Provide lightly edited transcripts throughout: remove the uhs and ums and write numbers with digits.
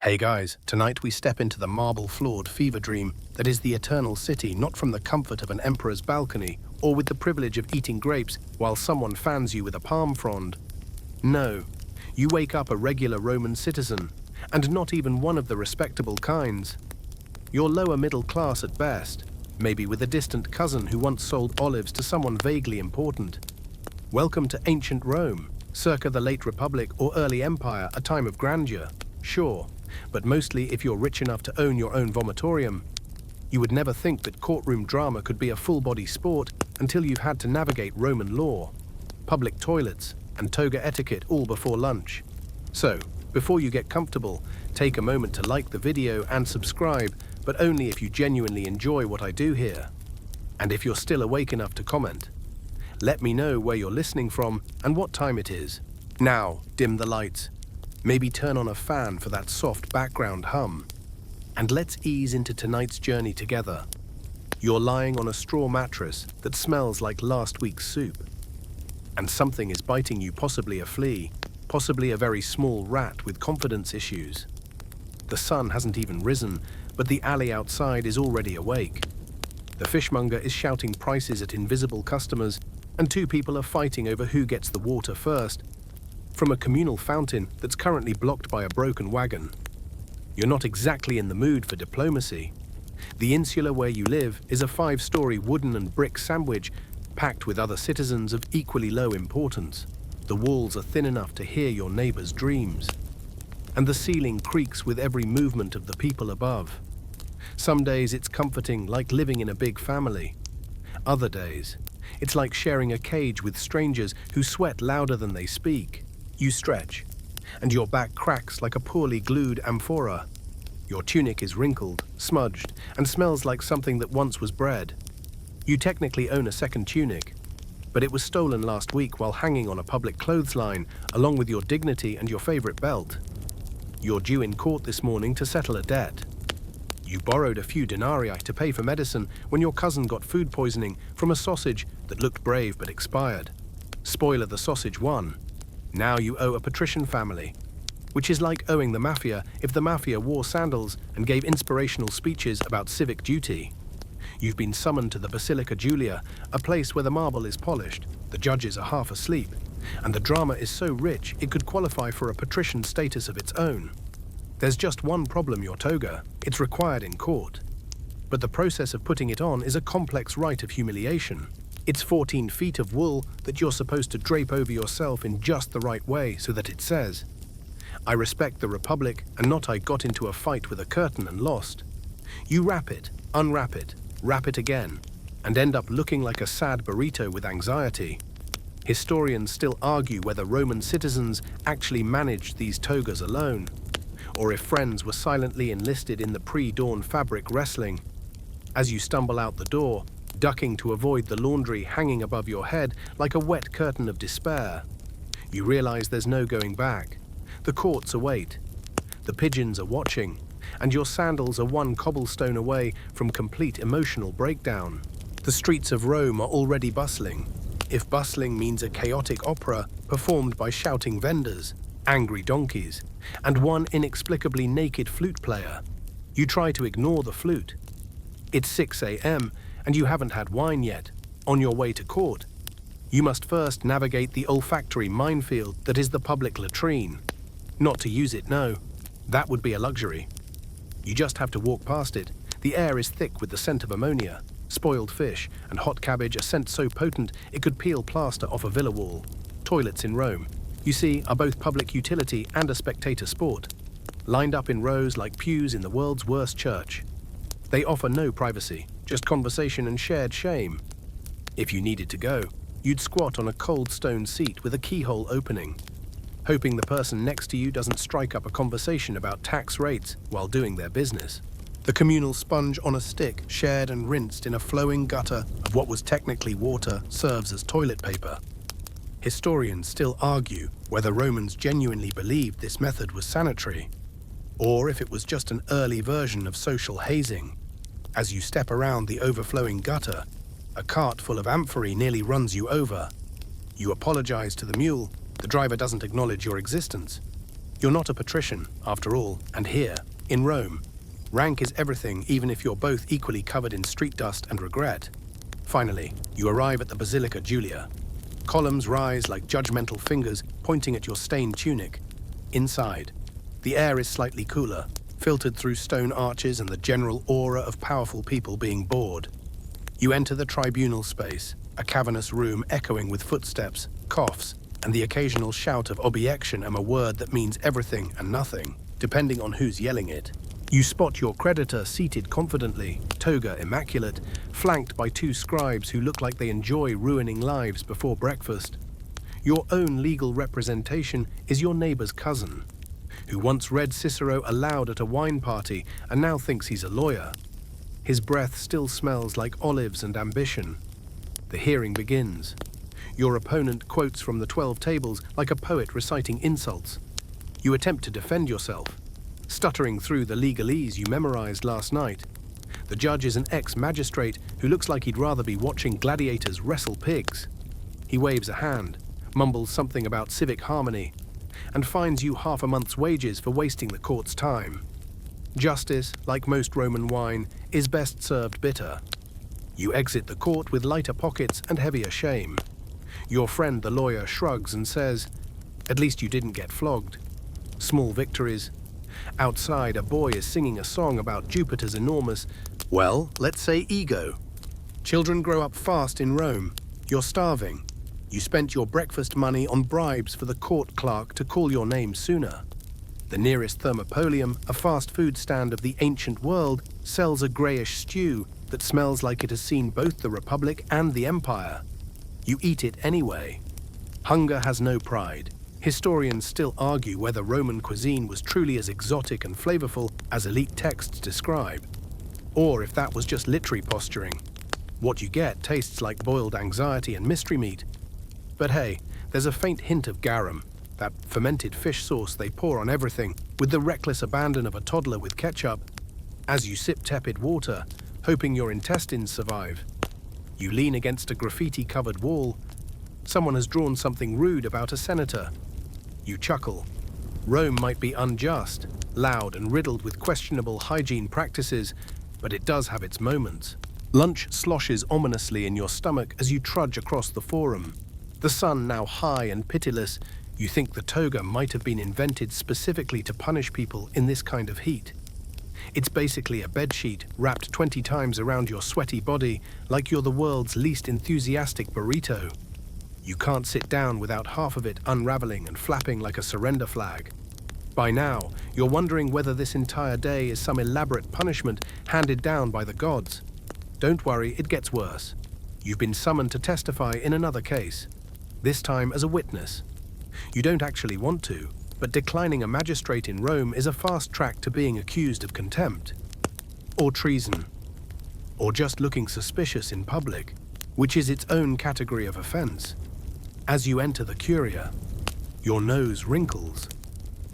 Hey guys, tonight we step into the marble-floored fever dream that is the eternal city, not from the comfort of an emperor's balcony or with the privilege of eating grapes while someone fans you with a palm frond. No, you wake up a regular Roman citizen, and not even one of the respectable kinds. You're lower middle class at best, maybe with a distant cousin who once sold olives to someone vaguely important. Welcome to ancient Rome, circa the late Republic or early Empire, a time of grandeur, sure. But mostly if you're rich enough to own your own vomitorium. You would never think that courtroom drama could be a full-body sport until you've had to navigate Roman law, public toilets, and toga etiquette all before lunch. So, before you get comfortable, take a moment to like the video and subscribe, but only if you genuinely enjoy what I do here. And if you're still awake enough to comment, let me know where you're listening from and what time it is. Now, dim the lights. Maybe turn on a fan for that soft background hum. And let's ease into tonight's journey together. You're lying on a straw mattress that smells like last week's soup. And something is biting you, possibly a flea, possibly a very small rat with confidence issues. The sun hasn't even risen, but the alley outside is already awake. The fishmonger is shouting prices at invisible customers, and two people are fighting over who gets the water first, from a communal fountain that's currently blocked by a broken wagon. You're not exactly in the mood for diplomacy. The insula where you live is a 5-story wooden and brick sandwich packed with other citizens of equally low importance. The walls are thin enough to hear your neighbor's dreams. And the ceiling creaks with every movement of the people above. Some days it's comforting, like living in a big family. Other days, it's like sharing a cage with strangers who sweat louder than they speak. You stretch, and your back cracks like a poorly glued amphora. Your tunic is wrinkled, smudged, and smells like something that once was bread. You technically own a second tunic, but it was stolen last week while hanging on a public clothesline, along with your dignity and your favorite belt. You're due in court this morning to settle a debt. You borrowed a few denarii to pay for medicine when your cousin got food poisoning from a sausage that looked brave but expired. Spoiler, the sausage won. Now you owe a patrician family, which is like owing the mafia if the mafia wore sandals and gave inspirational speeches about civic duty. You've been summoned to the Basilica, a place where the marble is polished, the judges are half asleep, and the drama is so rich it could qualify for a patrician status of its own. There's just one problem, your toga. It's required in court. But the process of putting it on is a complex rite of humiliation. It's 14 feet of wool that you're supposed to drape over yourself in just the right way so that it says, "I respect the Republic, and not I got into a fight with a curtain and lost." You wrap it, unwrap it, wrap it again, and end up looking like a sad burrito with anxiety. Historians still argue whether Roman citizens actually managed these togas alone, or if friends were silently enlisted in the pre-dawn fabric wrestling. As you stumble out the door, ducking to avoid the laundry hanging above your head like a wet curtain of despair, you realize there's no going back. The courts await, the pigeons are watching, and your sandals are one cobblestone away from complete emotional breakdown. The streets of Rome are already bustling, if bustling means a chaotic opera performed by shouting vendors, angry donkeys, and one inexplicably naked flute player. You try to ignore the flute. It's 6 a.m., and you haven't had wine yet. On your way to court, you must first navigate the olfactory minefield that is the public latrine. Not to use it, no. That would be a luxury. You just have to walk past it. The air is thick with the scent of ammonia, spoiled fish, and hot cabbage, a scent so potent it could peel plaster off a villa wall. Toilets in Rome, you see, are both public utility and a spectator sport, lined up in rows like pews in the world's worst church. They offer no privacy, just conversation and shared shame. If you needed to go, you'd squat on a cold stone seat with a keyhole opening, hoping the person next to you doesn't strike up a conversation about tax rates while doing their business. The communal sponge on a stick, shared and rinsed in a flowing gutter of what was technically water, serves as toilet paper. Historians still argue whether Romans genuinely believed this method was sanitary, or if it was just an early version of social hazing. As you step around the overflowing gutter, a cart full of amphorae nearly runs you over. You apologize to the mule. The driver doesn't acknowledge your existence. You're not a patrician, after all, and here, in Rome, rank is everything even if you're both equally covered in street dust and regret. Finally, you arrive at the Basilica Julia. Columns rise like judgmental fingers pointing at your stained tunic. Inside, the air is slightly cooler, filtered through stone arches and the general aura of powerful people being bored. You enter the tribunal space, a cavernous room echoing with footsteps, coughs, and the occasional shout of objection, a word that means everything and nothing, depending on who's yelling it. You spot your creditor seated confidently, toga immaculate, flanked by two scribes who look like they enjoy ruining lives before breakfast. Your own legal representation is your neighbor's cousin, who once read Cicero aloud at a wine party and now thinks he's a lawyer. His breath still smells like olives and ambition. The hearing begins. Your opponent quotes from the 12 tables like a poet reciting insults. You attempt to defend yourself, stuttering through the legalese you memorized last night. The judge is an ex-magistrate who looks like he'd rather be watching gladiators wrestle pigs. He waves a hand, mumbles something about civic harmony, and fines you half a month's wages for wasting the court's time. Justice, like most Roman wine, is best served bitter. You exit the court with lighter pockets and heavier shame. Your friend the lawyer shrugs and says, "At least you didn't get flogged." Small victories. Outside, a boy is singing a song about Jupiter's enormous, well, let's say ego. Children grow up fast in Rome. You're starving. You spent your breakfast money on bribes for the court clerk to call your name sooner. The nearest thermopolium, a fast food stand of the ancient world, sells a greyish stew that smells like it has seen both the Republic and the Empire. You eat it anyway. Hunger has no pride. Historians still argue whether Roman cuisine was truly as exotic and flavorful as elite texts describe, or if that was just literary posturing. What you get tastes like boiled anxiety and mystery meat. But hey, there's a faint hint of garum, that fermented fish sauce they pour on everything, with the reckless abandon of a toddler with ketchup. As you sip tepid water, hoping your intestines survive, you lean against a graffiti-covered wall. Someone has drawn something rude about a senator. You chuckle. Rome might be unjust, loud and riddled with questionable hygiene practices, but it does have its moments. Lunch sloshes ominously in your stomach as you trudge across the forum. The sun now high and pitiless, you think the toga might have been invented specifically to punish people in this kind of heat. It's basically a bedsheet wrapped 20 times around your sweaty body, like you're the world's least enthusiastic burrito. You can't sit down without half of it unraveling and flapping like a surrender flag. By now, you're wondering whether this entire day is some elaborate punishment handed down by the gods. Don't worry, it gets worse. You've been summoned to testify in another case, this time as a witness. You don't actually want to, but declining a magistrate in Rome is a fast track to being accused of contempt, or treason, or just looking suspicious in public, which is its own category of offense. As you enter the curia, your nose wrinkles,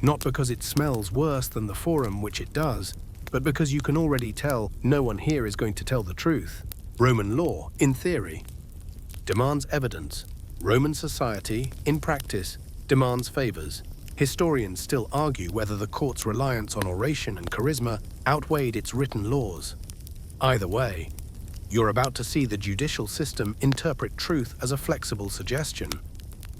not because it smells worse than the forum, which it does, but because you can already tell no one here is going to tell the truth. Roman law, in theory, demands evidence. Roman society, in practice, demands favors. Historians still argue whether the court's reliance on oration and charisma outweighed its written laws. Either way, you're about to see the judicial system interpret truth as a flexible suggestion.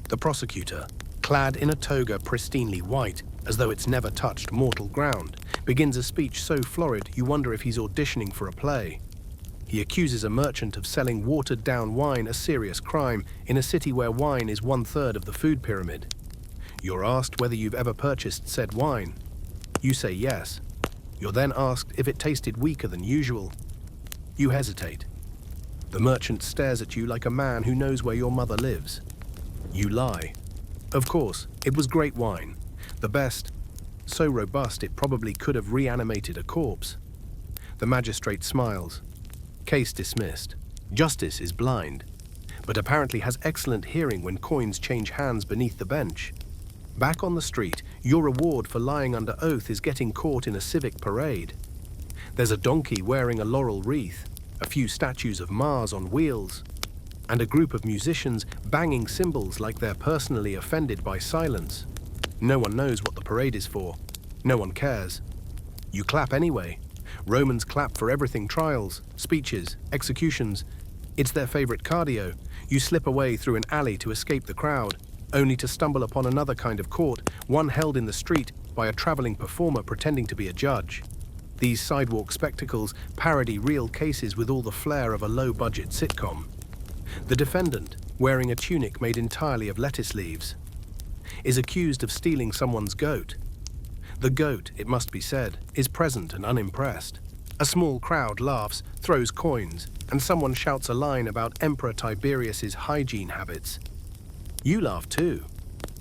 The prosecutor, clad in a toga pristinely white, as though it's never touched mortal ground, begins a speech so florid you wonder if he's auditioning for a play. He accuses a merchant of selling watered-down wine, a serious crime, in a city where wine is 1/3 of the food pyramid. You're asked whether you've ever purchased said wine. You say yes. You're then asked if it tasted weaker than usual. You hesitate. The merchant stares at you like a man who knows where your mother lives. You lie. Of course, it was great wine. The best, so robust it probably could have reanimated a corpse. The magistrate smiles. Case dismissed. Justice is blind, but apparently has excellent hearing when coins change hands beneath the bench. Back on the street, your reward for lying under oath is getting caught in a civic parade. There's a donkey wearing a laurel wreath, a few statues of Mars on wheels, and a group of musicians banging cymbals like they're personally offended by silence. No one knows what the parade is for. No one cares. You clap anyway. Romans clap for everything: trials, speeches, executions. It's their favorite cardio. You slip away through an alley to escape the crowd, only to stumble upon another kind of court, one held in the street by a traveling performer pretending to be a judge. These sidewalk spectacles parody real cases with all the flair of a low-budget sitcom. The defendant, wearing a tunic made entirely of lettuce leaves, is accused of stealing someone's goat. The goat, it must be said, is present and unimpressed. A small crowd laughs, throws coins, and someone shouts a line about Emperor Tiberius's hygiene habits. You laugh too,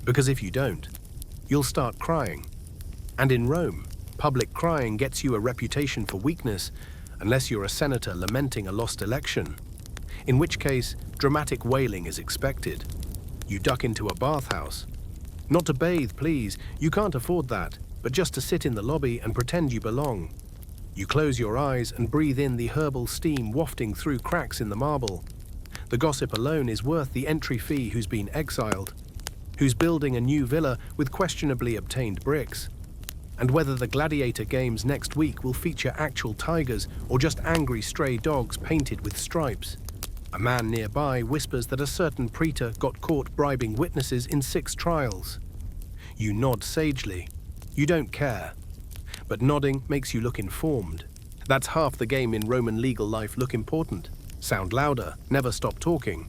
because if you don't, you'll start crying. And in Rome, public crying gets you a reputation for weakness, unless you're a senator lamenting a lost election, in which case dramatic wailing is expected. You duck into a bathhouse. Not to bathe, please, you can't afford that, but just to sit in the lobby and pretend you belong. You close your eyes and breathe in the herbal steam wafting through cracks in the marble. The gossip alone is worth the entry fee. Who's been exiled, who's building a new villa with questionably obtained bricks, and whether the gladiator games next week will feature actual tigers or just angry stray dogs painted with stripes. A man nearby whispers that a certain praetor got caught bribing witnesses in 6 trials. You nod sagely. You don't care. But nodding makes you look informed. That's half the game in Roman legal life. Look important. Sound louder. Never stop talking.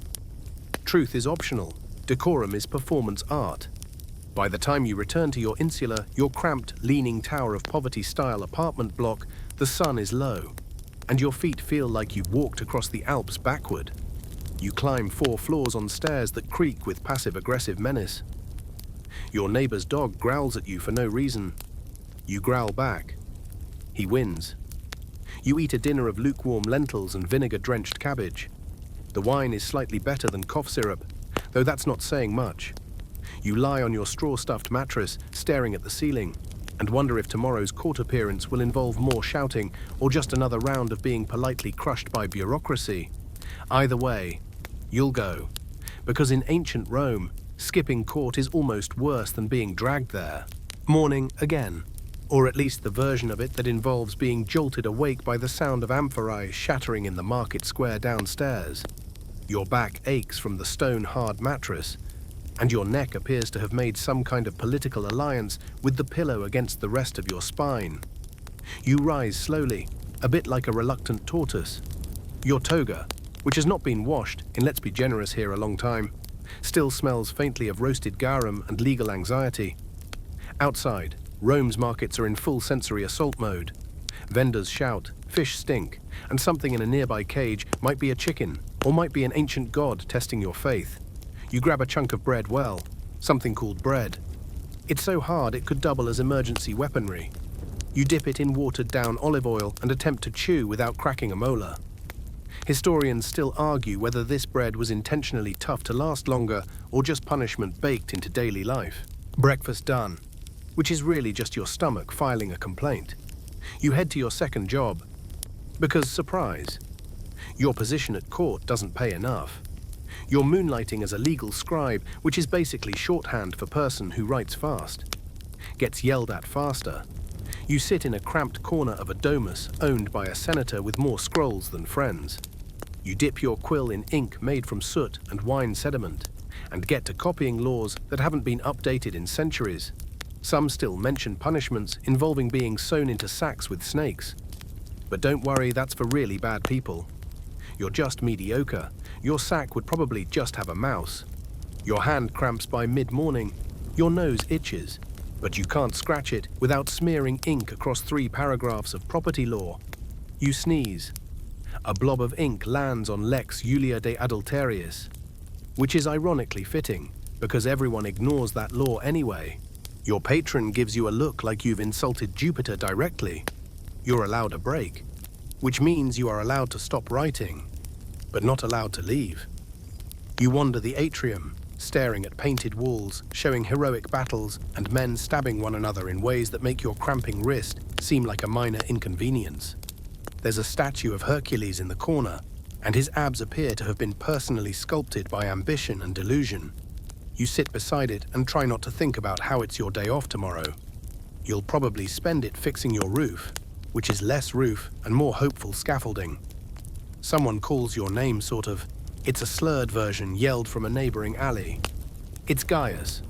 Truth is optional. Decorum is performance art. By the time you return to your insular, your cramped, leaning tower of poverty-style apartment block, the sun is low, and your feet feel like you've walked across the Alps backward. You climb 4 floors on stairs that creak with passive-aggressive menace. Your neighbor's dog growls at you for no reason. You growl back. He wins. You eat a dinner of lukewarm lentils and vinegar-drenched cabbage. The wine is slightly better than cough syrup, though that's not saying much. You lie on your straw-stuffed mattress, staring at the ceiling, and wonder if tomorrow's court appearance will involve more shouting or just another round of being politely crushed by bureaucracy. Either way, you'll go, because in ancient Rome, skipping court is almost worse than being dragged there. Morning again, or at least the version of it that involves being jolted awake by the sound of amphorae shattering in the market square downstairs. Your back aches from the stone-hard mattress, and your neck appears to have made some kind of political alliance with the pillow against the rest of your spine. You rise slowly, a bit like a reluctant tortoise. Your toga, which has not been washed in, let's be generous here, a long time, still smells faintly of roasted garum and legal anxiety. Outside, Rome's markets are in full sensory assault mode. Vendors shout, fish stink, and something in a nearby cage might be a chicken, or might be an ancient god testing your faith. You grab a chunk of bread, well, something called bread. It's so hard it could double as emergency weaponry. You dip it in watered-down olive oil and attempt to chew without cracking a molar. Historians still argue whether this bread was intentionally tough to last longer or just punishment baked into daily life. Breakfast done, which is really just your stomach filing a complaint. You head to your second job, because, surprise, your position at court doesn't pay enough. You're moonlighting as a legal scribe, which is basically shorthand for person who writes fast. Gets yelled at faster. You sit in a cramped corner of a domus owned by a senator with more scrolls than friends. You dip your quill in ink made from soot and wine sediment, and get to copying laws that haven't been updated in centuries. Some still mention punishments involving being sewn into sacks with snakes. But don't worry, that's for really bad people. You're just mediocre. Your sack would probably just have a mouse. Your hand cramps by mid-morning. Your nose itches, but you can't scratch it without smearing ink across 3 paragraphs of property law. You sneeze. A blob of ink lands on Lex Julia de Adulterius, which is ironically fitting, because everyone ignores that law anyway. Your patron gives you a look like you've insulted Jupiter directly. You're allowed a break, which means you are allowed to stop writing, but not allowed to leave. You wander the atrium, staring at painted walls, showing heroic battles and men stabbing one another in ways that make your cramping wrist seem like a minor inconvenience. There's a statue of Hercules in the corner, and his abs appear to have been personally sculpted by ambition and delusion. You sit beside it and try not to think about how it's your day off tomorrow. You'll probably spend it fixing your roof, which is less roof and more hopeful scaffolding. Someone calls your name sort of. It's a slurred version yelled from a neighboring alley. It's Gaius,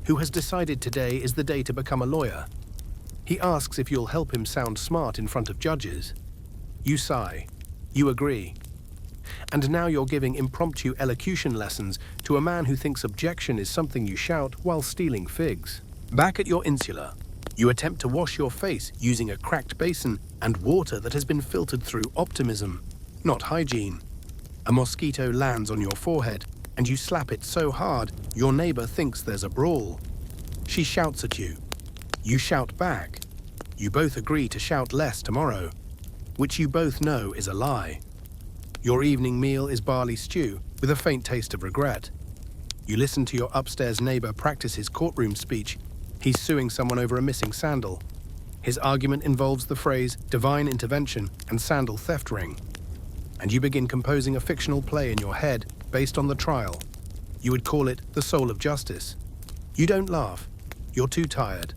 who has decided today is the day to become a lawyer. He asks if you'll help him sound smart in front of judges. You sigh. You agree. And now you're giving impromptu elocution lessons to a man who thinks objection is something you shout while stealing figs. Back at your insula, you attempt to wash your face using a cracked basin and water that has been filtered through optimism, not hygiene. A mosquito lands on your forehead, and you slap it so hard your neighbor thinks there's a brawl. She shouts at you. You shout back. You both agree to shout less tomorrow, which you both know is a lie. Your evening meal is barley stew with a faint taste of regret. You listen to your upstairs neighbor practice his courtroom speech. He's suing someone over a missing sandal. His argument involves the phrase divine intervention and sandal theft ring. And you begin composing a fictional play in your head based on the trial. You would call it The Soul of Justice. You don't laugh. You're too tired.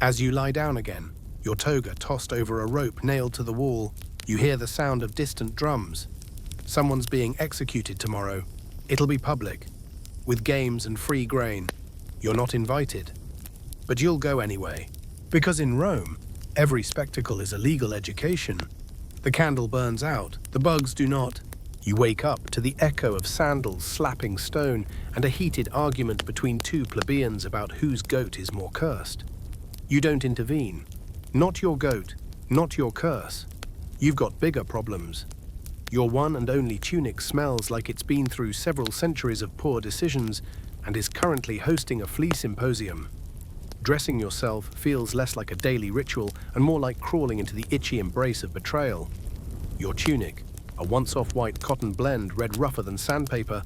As you lie down again, your toga tossed over a rope nailed to the wall, you hear the sound of distant drums. Someone's being executed tomorrow. It'll be public, with games and free grain. You're not invited. But you'll go anyway. Because in Rome, every spectacle is a legal education. The candle burns out, the bugs do not. You wake up to the echo of sandals slapping stone and a heated argument between two plebeians about whose goat is more cursed. You don't intervene. Not your goat, not your curse. You've got bigger problems. Your one and only tunic smells like it's been through several centuries of poor decisions and is currently hosting a flea symposium. Dressing yourself feels less like a daily ritual and more like crawling into the itchy embrace of betrayal. Your tunic, a once off-white cotton blend read rougher than sandpaper,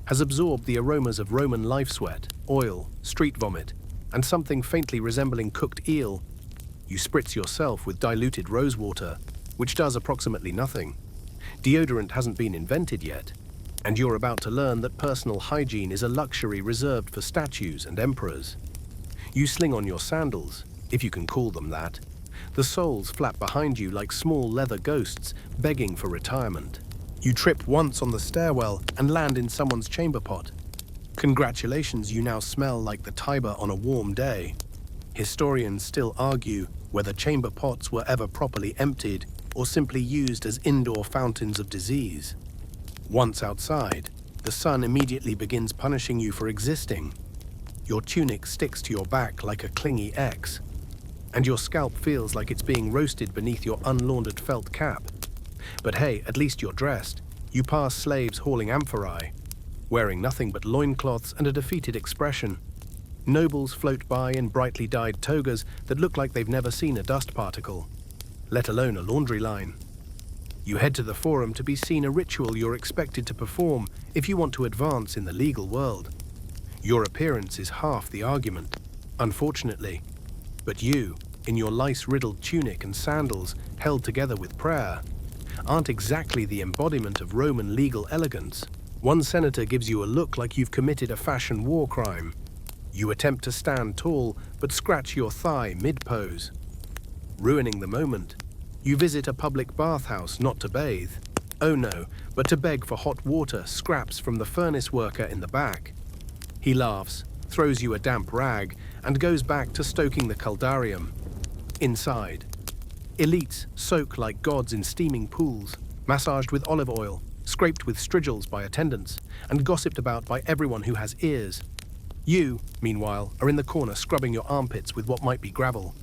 has absorbed the aromas of Roman life sweat, oil, street vomit, and something faintly resembling cooked eel. You spritz yourself with diluted rosewater, which does approximately nothing. Deodorant hasn't been invented yet, and you're about to learn that personal hygiene is a luxury reserved for statues and emperors. You sling on your sandals, if you can call them that. The soles flap behind you like small leather ghosts begging for retirement. You trip once on the stairwell and land in someone's chamber pot. Congratulations, you now smell like the Tiber on a warm day. Historians still argue whether chamber pots were ever properly emptied or simply used as indoor fountains of disease. Once outside, the sun immediately begins punishing you for existing. Your tunic sticks to your back like a clingy X, and your scalp feels like it's being roasted beneath your unlaundered felt cap. But hey, at least you're dressed. You pass slaves hauling amphorae, wearing nothing but loincloths and a defeated expression. Nobles float by in brightly dyed togas that look like they've never seen a dust particle, let alone a laundry line. You head to the forum to be seen a ritual you're expected to perform if you want to advance in the legal world. Your appearance is half the argument, unfortunately. But you, in your lice-riddled tunic and sandals held together with prayer, aren't exactly the embodiment of Roman legal elegance. One senator gives you a look like you've committed a fashion war crime. You attempt to stand tall, but scratch your thigh mid-pose. Ruining the moment, you visit a public bathhouse not to bathe. Oh no, but to beg for hot water scraps from the furnace worker in the back. He laughs, throws you a damp rag, and goes back to stoking the caldarium. Inside, elites soak like gods in steaming pools, massaged with olive oil, scraped with strigils by attendants, and gossiped about by everyone who has ears. You, meanwhile, are in the corner scrubbing your armpits with what might be gravel.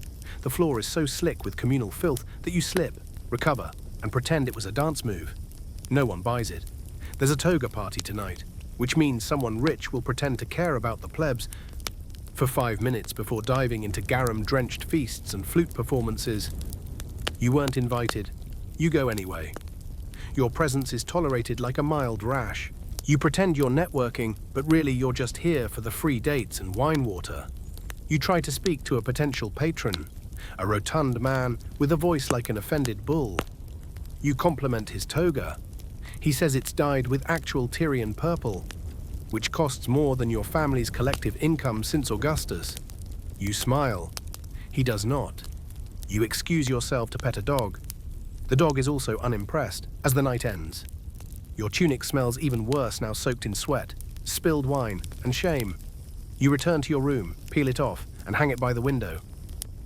The floor is so slick with communal filth that you slip, recover, and pretend it was a dance move. No one buys it. There's a toga party tonight, which means someone rich will pretend to care about the plebs for 5 minutes before diving into garum-drenched feasts and flute performances. You weren't invited. You go anyway. Your presence is tolerated like a mild rash. You pretend you're networking, but really you're just here for the free dates and wine water. You try to speak to a potential patron, a rotund man with a voice like an offended bull. You compliment his toga. He says it's dyed with actual Tyrian purple. which costs more than your family's collective income since Augustus. You smile. He does not. You excuse yourself to pet a dog. The dog is also unimpressed as the night ends. Your tunic smells even worse now, soaked in sweat, spilled wine, and shame. You return to your room, peel it off, and hang it by the window.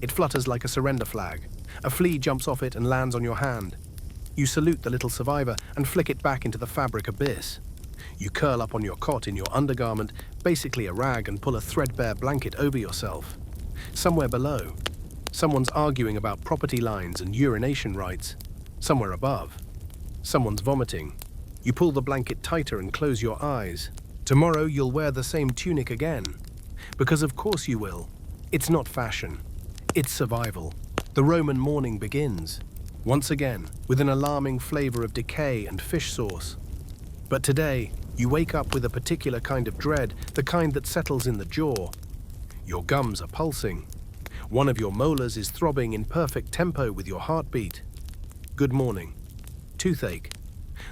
It flutters like a surrender flag. A flea jumps off it and lands on your hand. You salute the little survivor and flick it back into the fabric abyss. You curl up on your cot in your undergarment, basically a rag, and pull a threadbare blanket over yourself. Somewhere below, someone's arguing about property lines and urination rights. Somewhere above, someone's vomiting. You pull the blanket tighter and close your eyes. Tomorrow you'll wear the same tunic again. Because of course you will. It's not fashion. It's survival. The Roman morning begins, once again, with an alarming flavor of decay and fish sauce. But today, you wake up with a particular kind of dread, the kind that settles in the jaw. Your gums are pulsing. One of your molars is throbbing in perfect tempo with your heartbeat. Good morning. Toothache.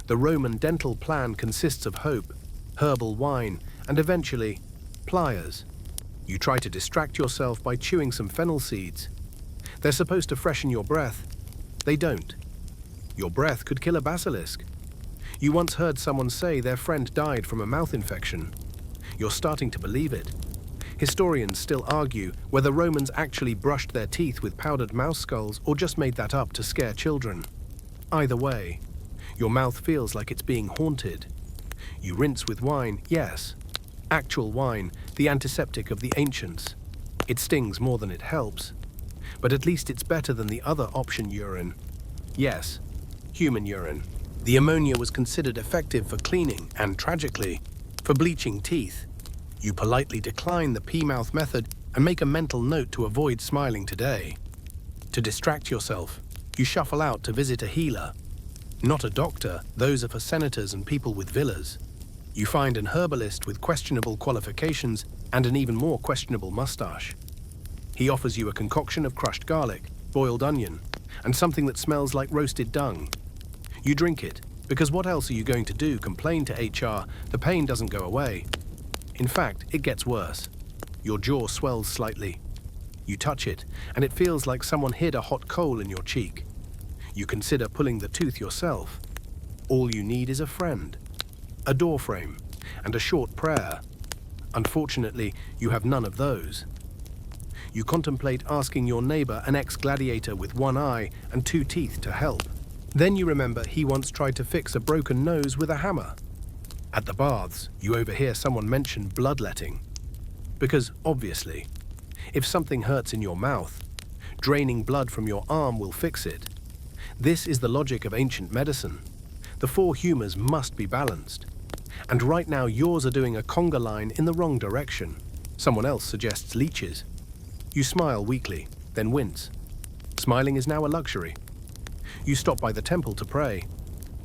The Roman dental plan consists of hope, herbal wine, and eventually, pliers. You try to distract yourself by chewing some fennel seeds. They're supposed to freshen your breath. They don't. Your breath could kill a basilisk. You once heard someone say their friend died from a mouth infection. You're starting to believe it. Historians still argue whether Romans actually brushed their teeth with powdered mouse skulls or just made that up to scare children. Either way, your mouth feels like it's being haunted. You rinse with wine, yes. Actual wine, the antiseptic of the ancients. It stings more than it helps. But at least it's better than the other option, urine. Yes, human urine. The ammonia was considered effective for cleaning and, tragically, for bleaching teeth. You politely decline the pea-mouth method and make a mental note to avoid smiling today. To distract yourself, you shuffle out to visit a healer. Not a doctor, those are for senators and people with villas. You find an herbalist with questionable qualifications and an even more questionable mustache. He offers you a concoction of crushed garlic, boiled onion, and something that smells like roasted dung. You drink it, because what else are you going to do? Complain to HR? The pain doesn't go away. In fact, it gets worse. Your jaw swells slightly. You touch it, and it feels like someone hid a hot coal in your cheek. You consider pulling the tooth yourself. All you need is a friend, a door frame, and a short prayer. Unfortunately, you have none of those. You contemplate asking your neighbor, an ex-gladiator with one eye and two teeth, to help. Then you remember he once tried to fix a broken nose with a hammer. At the baths, you overhear someone mention bloodletting. Because, obviously, if something hurts in your mouth, draining blood from your arm will fix it. This is the logic of ancient medicine. The four humors must be balanced. And right now yours are doing a conga line in the wrong direction. Someone else suggests leeches. You smile weakly, then wince. Smiling is now a luxury. You stop by the temple to pray.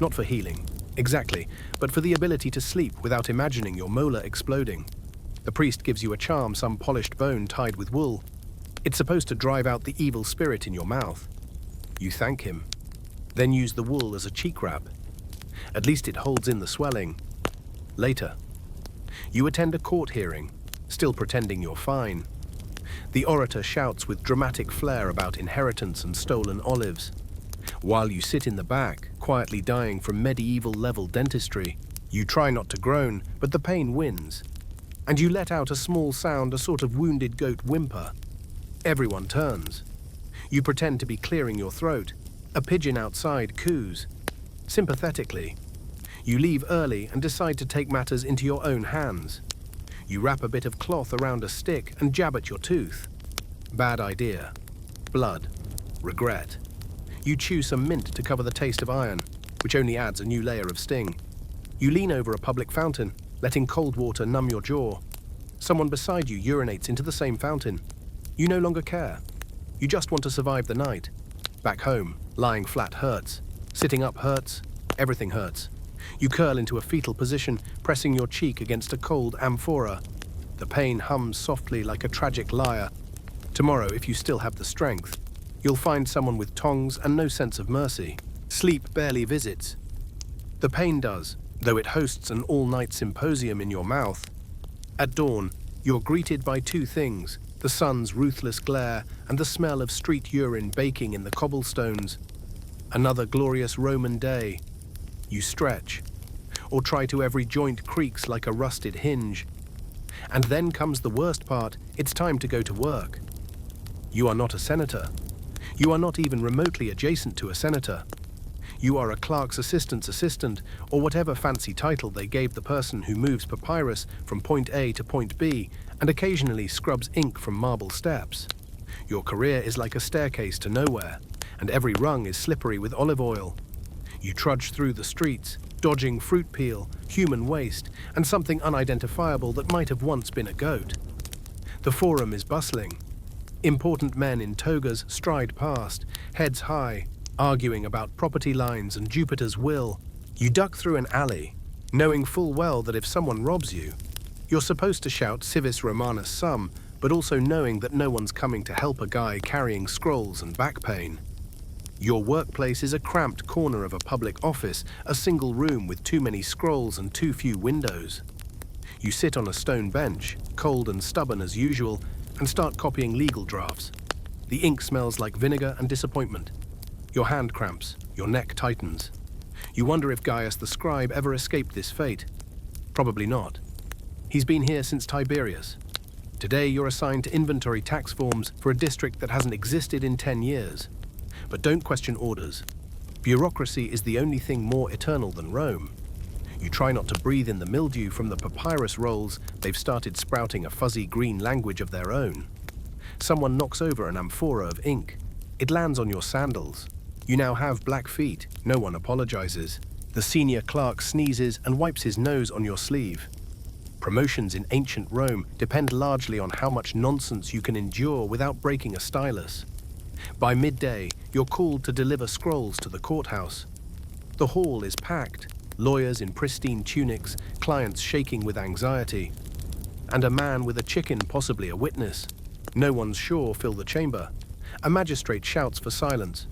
Not for healing, exactly, but for the ability to sleep without imagining your molar exploding. The priest gives you a charm, some polished bone tied with wool. It's supposed to drive out the evil spirit in your mouth. You thank him, then use the wool as a cheek wrap. At least it holds in the swelling. Later, you attend a court hearing, still pretending you're fine. The orator shouts with dramatic flair about inheritance and stolen olives. While you sit in the back, quietly dying from medieval-level dentistry, you try not to groan, but the pain wins. And you let out a small sound, a sort of wounded goat whimper. Everyone turns. You pretend to be clearing your throat. A pigeon outside coos. Sympathetically, you leave early and decide to take matters into your own hands. You wrap a bit of cloth around a stick and jab at your tooth. Bad idea. Blood. Regret. You chew some mint to cover the taste of iron, which only adds a new layer of sting. You lean over a public fountain, letting cold water numb your jaw. Someone beside you urinates into the same fountain. You no longer care. You just want to survive the night. Back home, lying flat hurts. Sitting up hurts. Everything hurts. You curl into a fetal position, pressing your cheek against a cold amphora. The pain hums softly like a tragic lyre. Tomorrow, if you still have the strength, you'll find someone with tongs and no sense of mercy. Sleep barely visits. The pain does, though it hosts an all-night symposium in your mouth. At dawn, you're greeted by two things: the sun's ruthless glare and the smell of street urine baking in the cobblestones. Another glorious Roman day. You stretch, or try to. Every joint creaks like a rusted hinge. And then comes the worst part: it's time to go to work. You are not a senator. You are not even remotely adjacent to a senator. You are a clerk's assistant's assistant, or whatever fancy title they gave the person who moves papyrus from point A to point B and occasionally scrubs ink from marble steps. Your career is like a staircase to nowhere, and every rung is slippery with olive oil. You trudge through the streets, dodging fruit peel, human waste, and something unidentifiable that might have once been a goat. The forum is bustling. Important men in togas stride past, heads high, arguing about property lines and Jupiter's will. You duck through an alley, knowing full well that if someone robs you, you're supposed to shout civis romanus sum, but also knowing that no one's coming to help a guy carrying scrolls and back pain. Your workplace is a cramped corner of a public office, a single room with too many scrolls and too few windows. You sit on a stone bench, cold and stubborn as usual, and start copying legal drafts. The ink smells like vinegar and disappointment. Your hand cramps, your neck tightens. You wonder if Gaius the scribe ever escaped this fate. Probably not. He's been here since Tiberius. Today you're assigned to inventory tax forms for a district that hasn't existed in 10 years. But don't question orders. Bureaucracy is the only thing more eternal than Rome. You try not to breathe in the mildew from the papyrus rolls. They've started sprouting a fuzzy green language of their own. Someone knocks over an amphora of ink. It lands on your sandals. You now have black feet. No one apologizes. The senior clerk sneezes and wipes his nose on your sleeve. Promotions in ancient Rome depend largely on how much nonsense you can endure without breaking a stylus. By midday, you're called to deliver scrolls to the courthouse. The hall is packed. Lawyers in pristine tunics, clients shaking with anxiety, and a man with a chicken, possibly a witness. No one's sure fill the chamber. A magistrate shouts for silence,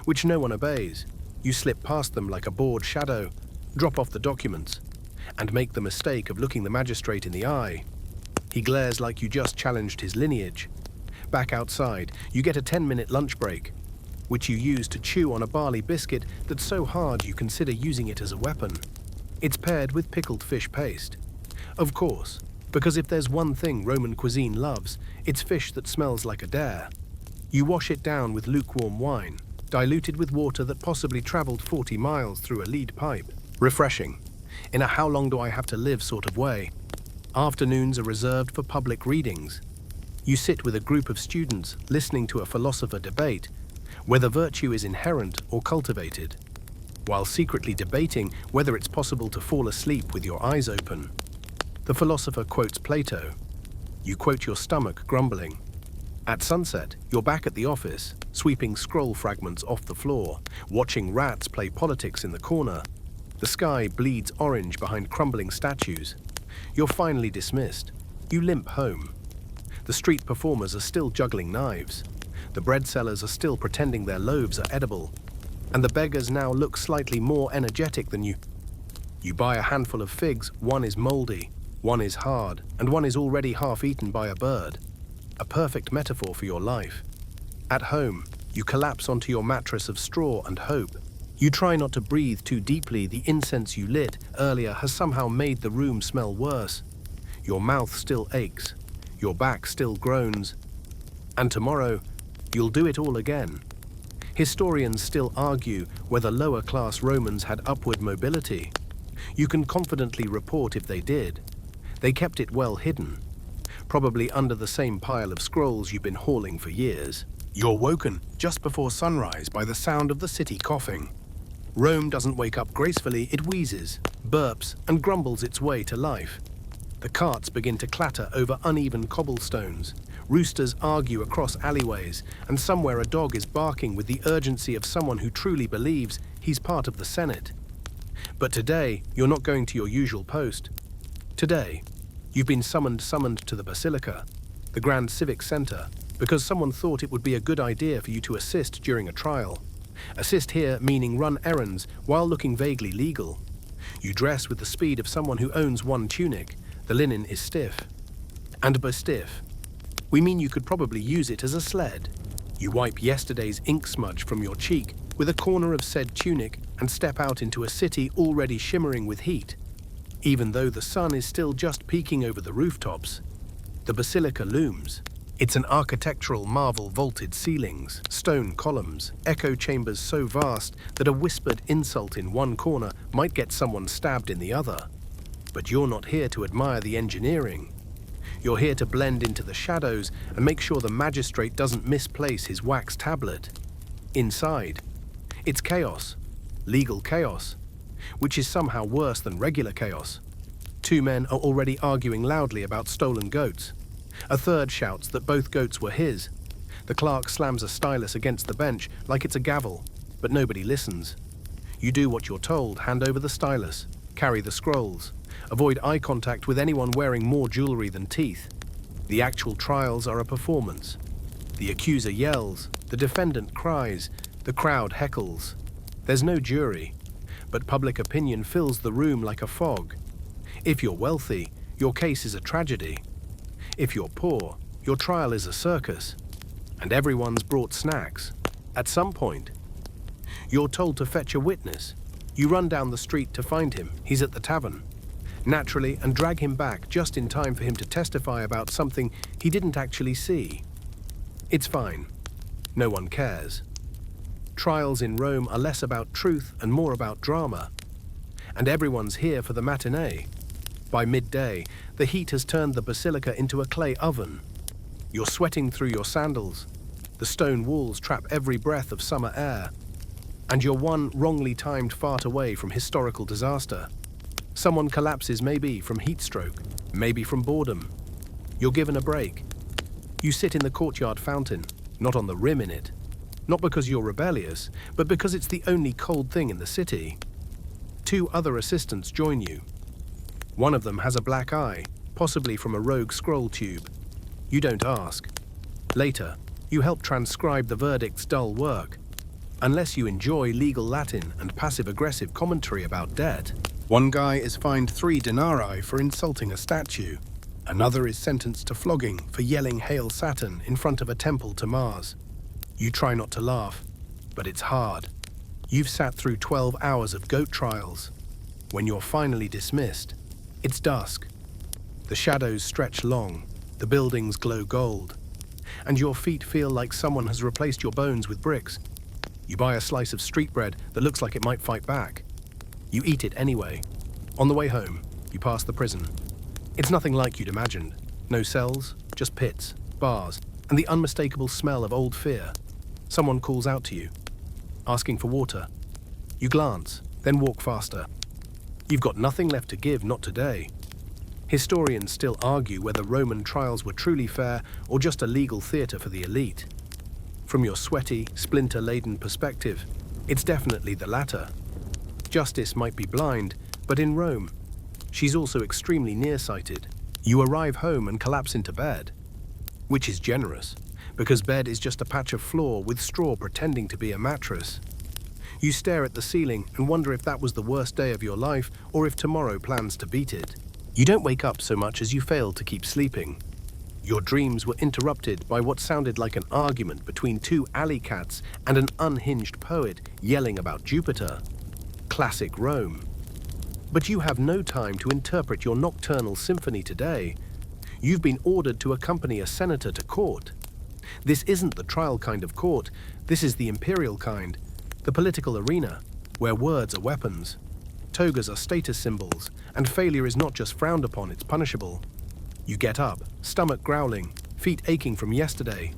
which no one obeys. You slip past them like a bored shadow, drop off the documents, and make the mistake of looking the magistrate in the eye. He glares like you just challenged his lineage. Back outside, you get a 10-minute lunch break, which you use to chew on a barley biscuit that's so hard you consider using it as a weapon. It's paired with pickled fish paste. Of course, because if there's one thing Roman cuisine loves, it's fish that smells like a dare. You wash it down with lukewarm wine, diluted with water that possibly traveled 40 miles through a lead pipe. Refreshing, in a how long do I have to live sort of way. Afternoons are reserved for public readings. You sit with a group of students listening to a philosopher debate whether virtue is inherent or cultivated, while secretly debating whether it's possible to fall asleep with your eyes open. The philosopher quotes Plato. You quote your stomach, grumbling. At sunset, you're back at the office, sweeping scroll fragments off the floor, watching rats play politics in the corner. The sky bleeds orange behind crumbling statues. You're finally dismissed. You limp home. The street performers are still juggling knives. The bread sellers are still pretending their loaves are edible, and the beggars now look slightly more energetic than you. You buy a handful of figs. One is moldy, one is hard, and one is already half eaten by a bird. A perfect metaphor for your life. At home, you collapse onto your mattress of straw and hope. You try not to breathe too deeply. The incense you lit earlier has somehow made the room smell worse. Your mouth still aches. Your back still groans. And tomorrow, you'll do it all again. Historians still argue whether lower-class Romans had upward mobility. You can confidently report if they did. They kept it well hidden, probably under the same pile of scrolls you've been hauling for years. You're woken just before sunrise by the sound of the city coughing. Rome doesn't wake up gracefully. It wheezes, burps, and grumbles its way to life. The carts begin to clatter over uneven cobblestones. Roosters argue across alleyways, and somewhere a dog is barking with the urgency of someone who truly believes he's part of the Senate. But today, you're not going to your usual post. Today, you've been summoned to the basilica, the grand civic center, because someone thought it would be a good idea for you to assist during a trial. Assist here meaning run errands while looking vaguely legal. You dress with the speed of someone who owns one tunic. The linen is stiff. And by stiff, we mean you could probably use it as a sled. You wipe yesterday's ink smudge from your cheek with a corner of said tunic and step out into a city already shimmering with heat. Even though the sun is still just peeking over the rooftops, the basilica looms. It's an architectural marvel, vaulted ceilings, stone columns, echo chambers so vast that a whispered insult in one corner might get someone stabbed in the other. But you're not here to admire the engineering. You're here to blend into the shadows and make sure the magistrate doesn't misplace his wax tablet. Inside, it's chaos, legal chaos, which is somehow worse than regular chaos. Two men are already arguing loudly about stolen goats. A third shouts that both goats were his. The clerk slams a stylus against the bench like it's a gavel, but nobody listens. You do what you're told, hand over the stylus, carry the scrolls, avoid eye contact with anyone wearing more jewelry than teeth. The actual trials are a performance. The accuser yells, the defendant cries, the crowd heckles. There's no jury, but public opinion fills the room like a fog. If you're wealthy, your case is a tragedy. If you're poor, your trial is a circus. And everyone's brought snacks. At some point, you're told to fetch a witness. You run down the street to find him. He's at the tavern. Naturally, and drag him back just in time for him to testify about something he didn't actually see. It's fine. No one cares. Trials in Rome are less about truth and more about drama. And everyone's here for the matinee. By midday, the heat has turned the basilica into a clay oven. You're sweating through your sandals. The stone walls trap every breath of summer air. And you're one wrongly timed fart away from historical disaster. Someone collapses, maybe from heat stroke, maybe from boredom. You're given a break. You sit in the courtyard fountain, not on the rim in it. Not because you're rebellious, but because it's the only cold thing in the city. Two other assistants join you. One of them has a black eye, possibly from a rogue scroll tube. You don't ask. Later, you help transcribe the verdict's dull work. Unless you enjoy legal Latin and passive-aggressive commentary about debt. One guy is fined 3 denarii for insulting a statue. Another is sentenced to flogging for yelling "Hail Saturn" in front of a temple to Mars. You try not to laugh, but it's hard. You've sat through 12 hours of goat trials. When you're finally dismissed, it's dusk. The shadows stretch long, the buildings glow gold, and your feet feel like someone has replaced your bones with bricks. You buy a slice of street bread that looks like it might fight back. You eat it anyway. On the way home, you pass the prison. It's nothing like you'd imagined. No cells, just pits, bars, and the unmistakable smell of old fear. Someone calls out to you, asking for water. You glance, then walk faster. You've got nothing left to give, not today. Historians still argue whether Roman trials were truly fair or just a legal theater for the elite. From your sweaty, splinter-laden perspective, it's definitely the latter. Justice might be blind, but in Rome, she's also extremely nearsighted. You arrive home and collapse into bed, which is generous, because bed is just a patch of floor with straw pretending to be a mattress. You stare at the ceiling and wonder if that was the worst day of your life or if tomorrow plans to beat it. You don't wake up so much as you fail to keep sleeping. Your dreams were interrupted by what sounded like an argument between 2 alley cats and an unhinged poet yelling about Jupiter. Classic Rome. But you have no time to interpret your nocturnal symphony today. You've been ordered to accompany a senator to court. This isn't the trial kind of court, this is the imperial kind, the political arena, where words are weapons. Togas are status symbols, and failure is not just frowned upon, it's punishable. You get up, stomach growling, feet aching from yesterday,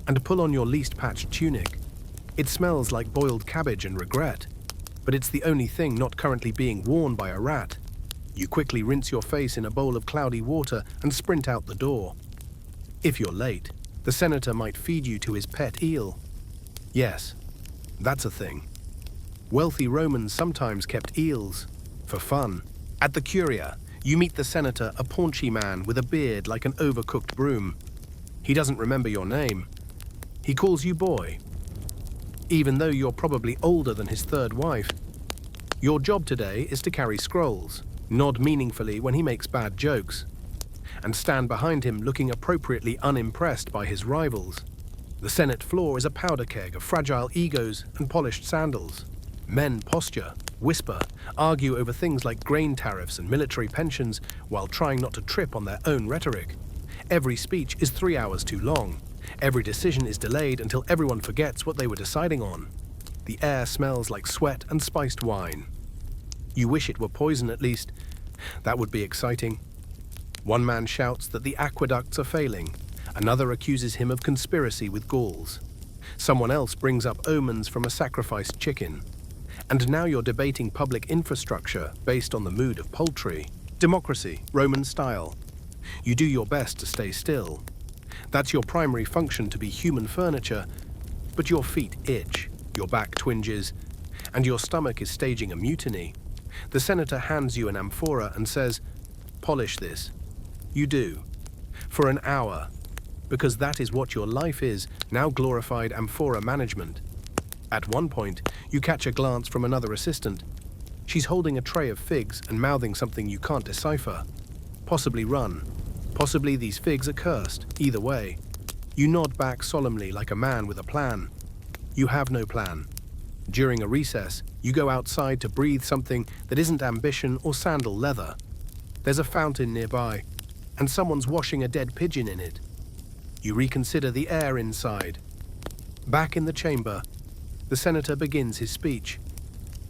and pull on your least patched tunic. It smells like boiled cabbage and regret, but it's the only thing not currently being worn by a rat. You quickly rinse your face in a bowl of cloudy water and sprint out the door. If you're late, the senator might feed you to his pet eel. Yes, that's a thing. Wealthy Romans sometimes kept eels, for fun. At the Curia, you meet the senator, a paunchy man with a beard like an overcooked broom. He doesn't remember your name. He calls you boy, even though you're probably older than his third wife. Your job today is to carry scrolls, nod meaningfully when he makes bad jokes, and stand behind him looking appropriately unimpressed by his rivals. The Senate floor is a powder keg of fragile egos and polished sandals. Men posture, whisper, argue over things like grain tariffs and military pensions while trying not to trip on their own rhetoric. Every speech is 3 hours too long. Every decision is delayed until everyone forgets what they were deciding on. The air smells like sweat and spiced wine. You wish it were poison at least. That would be exciting. One man shouts that the aqueducts are failing. Another accuses him of conspiracy with Gauls. Someone else brings up omens from a sacrificed chicken. And now you're debating public infrastructure based on the mood of poultry. Democracy, Roman style. You do your best to stay still. That's your primary function, to be human furniture, but your feet itch, your back twinges, and your stomach is staging a mutiny. The senator hands you an amphora and says, "Polish this." You do. For an hour. Because that is what your life is, now glorified amphora management. At one point, you catch a glance from another assistant. She's holding a tray of figs and mouthing something you can't decipher. Possibly run. Possibly these figs are cursed. Either way. You nod back solemnly like a man with a plan. You have no plan. During a recess, you go outside to breathe something that isn't ambition or sandal leather. There's a fountain nearby, and someone's washing a dead pigeon in it. You reconsider the air inside. Back in the chamber, the senator begins his speech.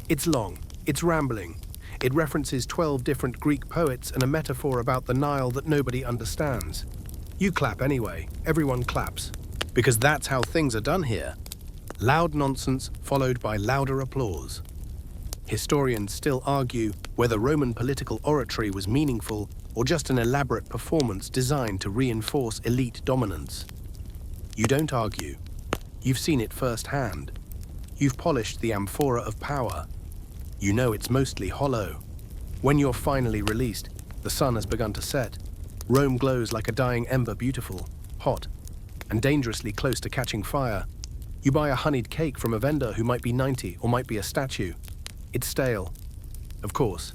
It's long, it's rambling. It references 12 different Greek poets and a metaphor about the Nile that nobody understands. You clap anyway. Everyone claps. Because that's how things are done here. Loud nonsense followed by louder applause. Historians still argue whether Roman political oratory was meaningful or just an elaborate performance designed to reinforce elite dominance. You don't argue. You've seen it firsthand. You've polished the amphora of power. You know it's mostly hollow. When you're finally released, the sun has begun to set. Rome glows like a dying ember, beautiful, hot, and dangerously close to catching fire. You buy a honeyed cake from a vendor who might be 90 or might be a statue. It's stale. Of course.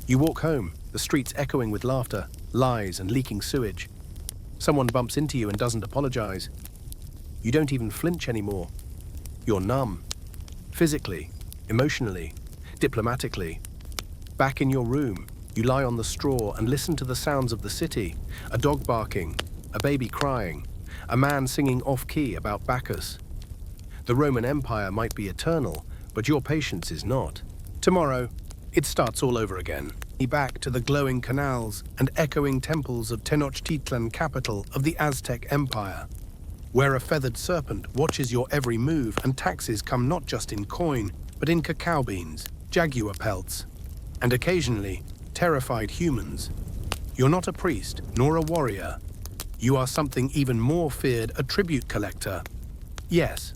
You walk home, the streets echoing with laughter, lies, and leaking sewage. Someone bumps into you and doesn't apologize. You don't even flinch anymore. You're numb. Physically, emotionally, diplomatically. Back in your room, you lie on the straw and listen to the sounds of the city, a dog barking, a baby crying, a man singing off-key about Bacchus. The Roman Empire might be eternal, but your patience is not. Tomorrow, it starts all over again. Back to the glowing canals and echoing temples of Tenochtitlan, capital of the Aztec Empire, where a feathered serpent watches your every move and taxes come not just in coin, but in cacao beans, jaguar pelts, and occasionally, terrified humans. You're not a priest, nor a warrior. You are something even more feared, a tribute collector. Yes,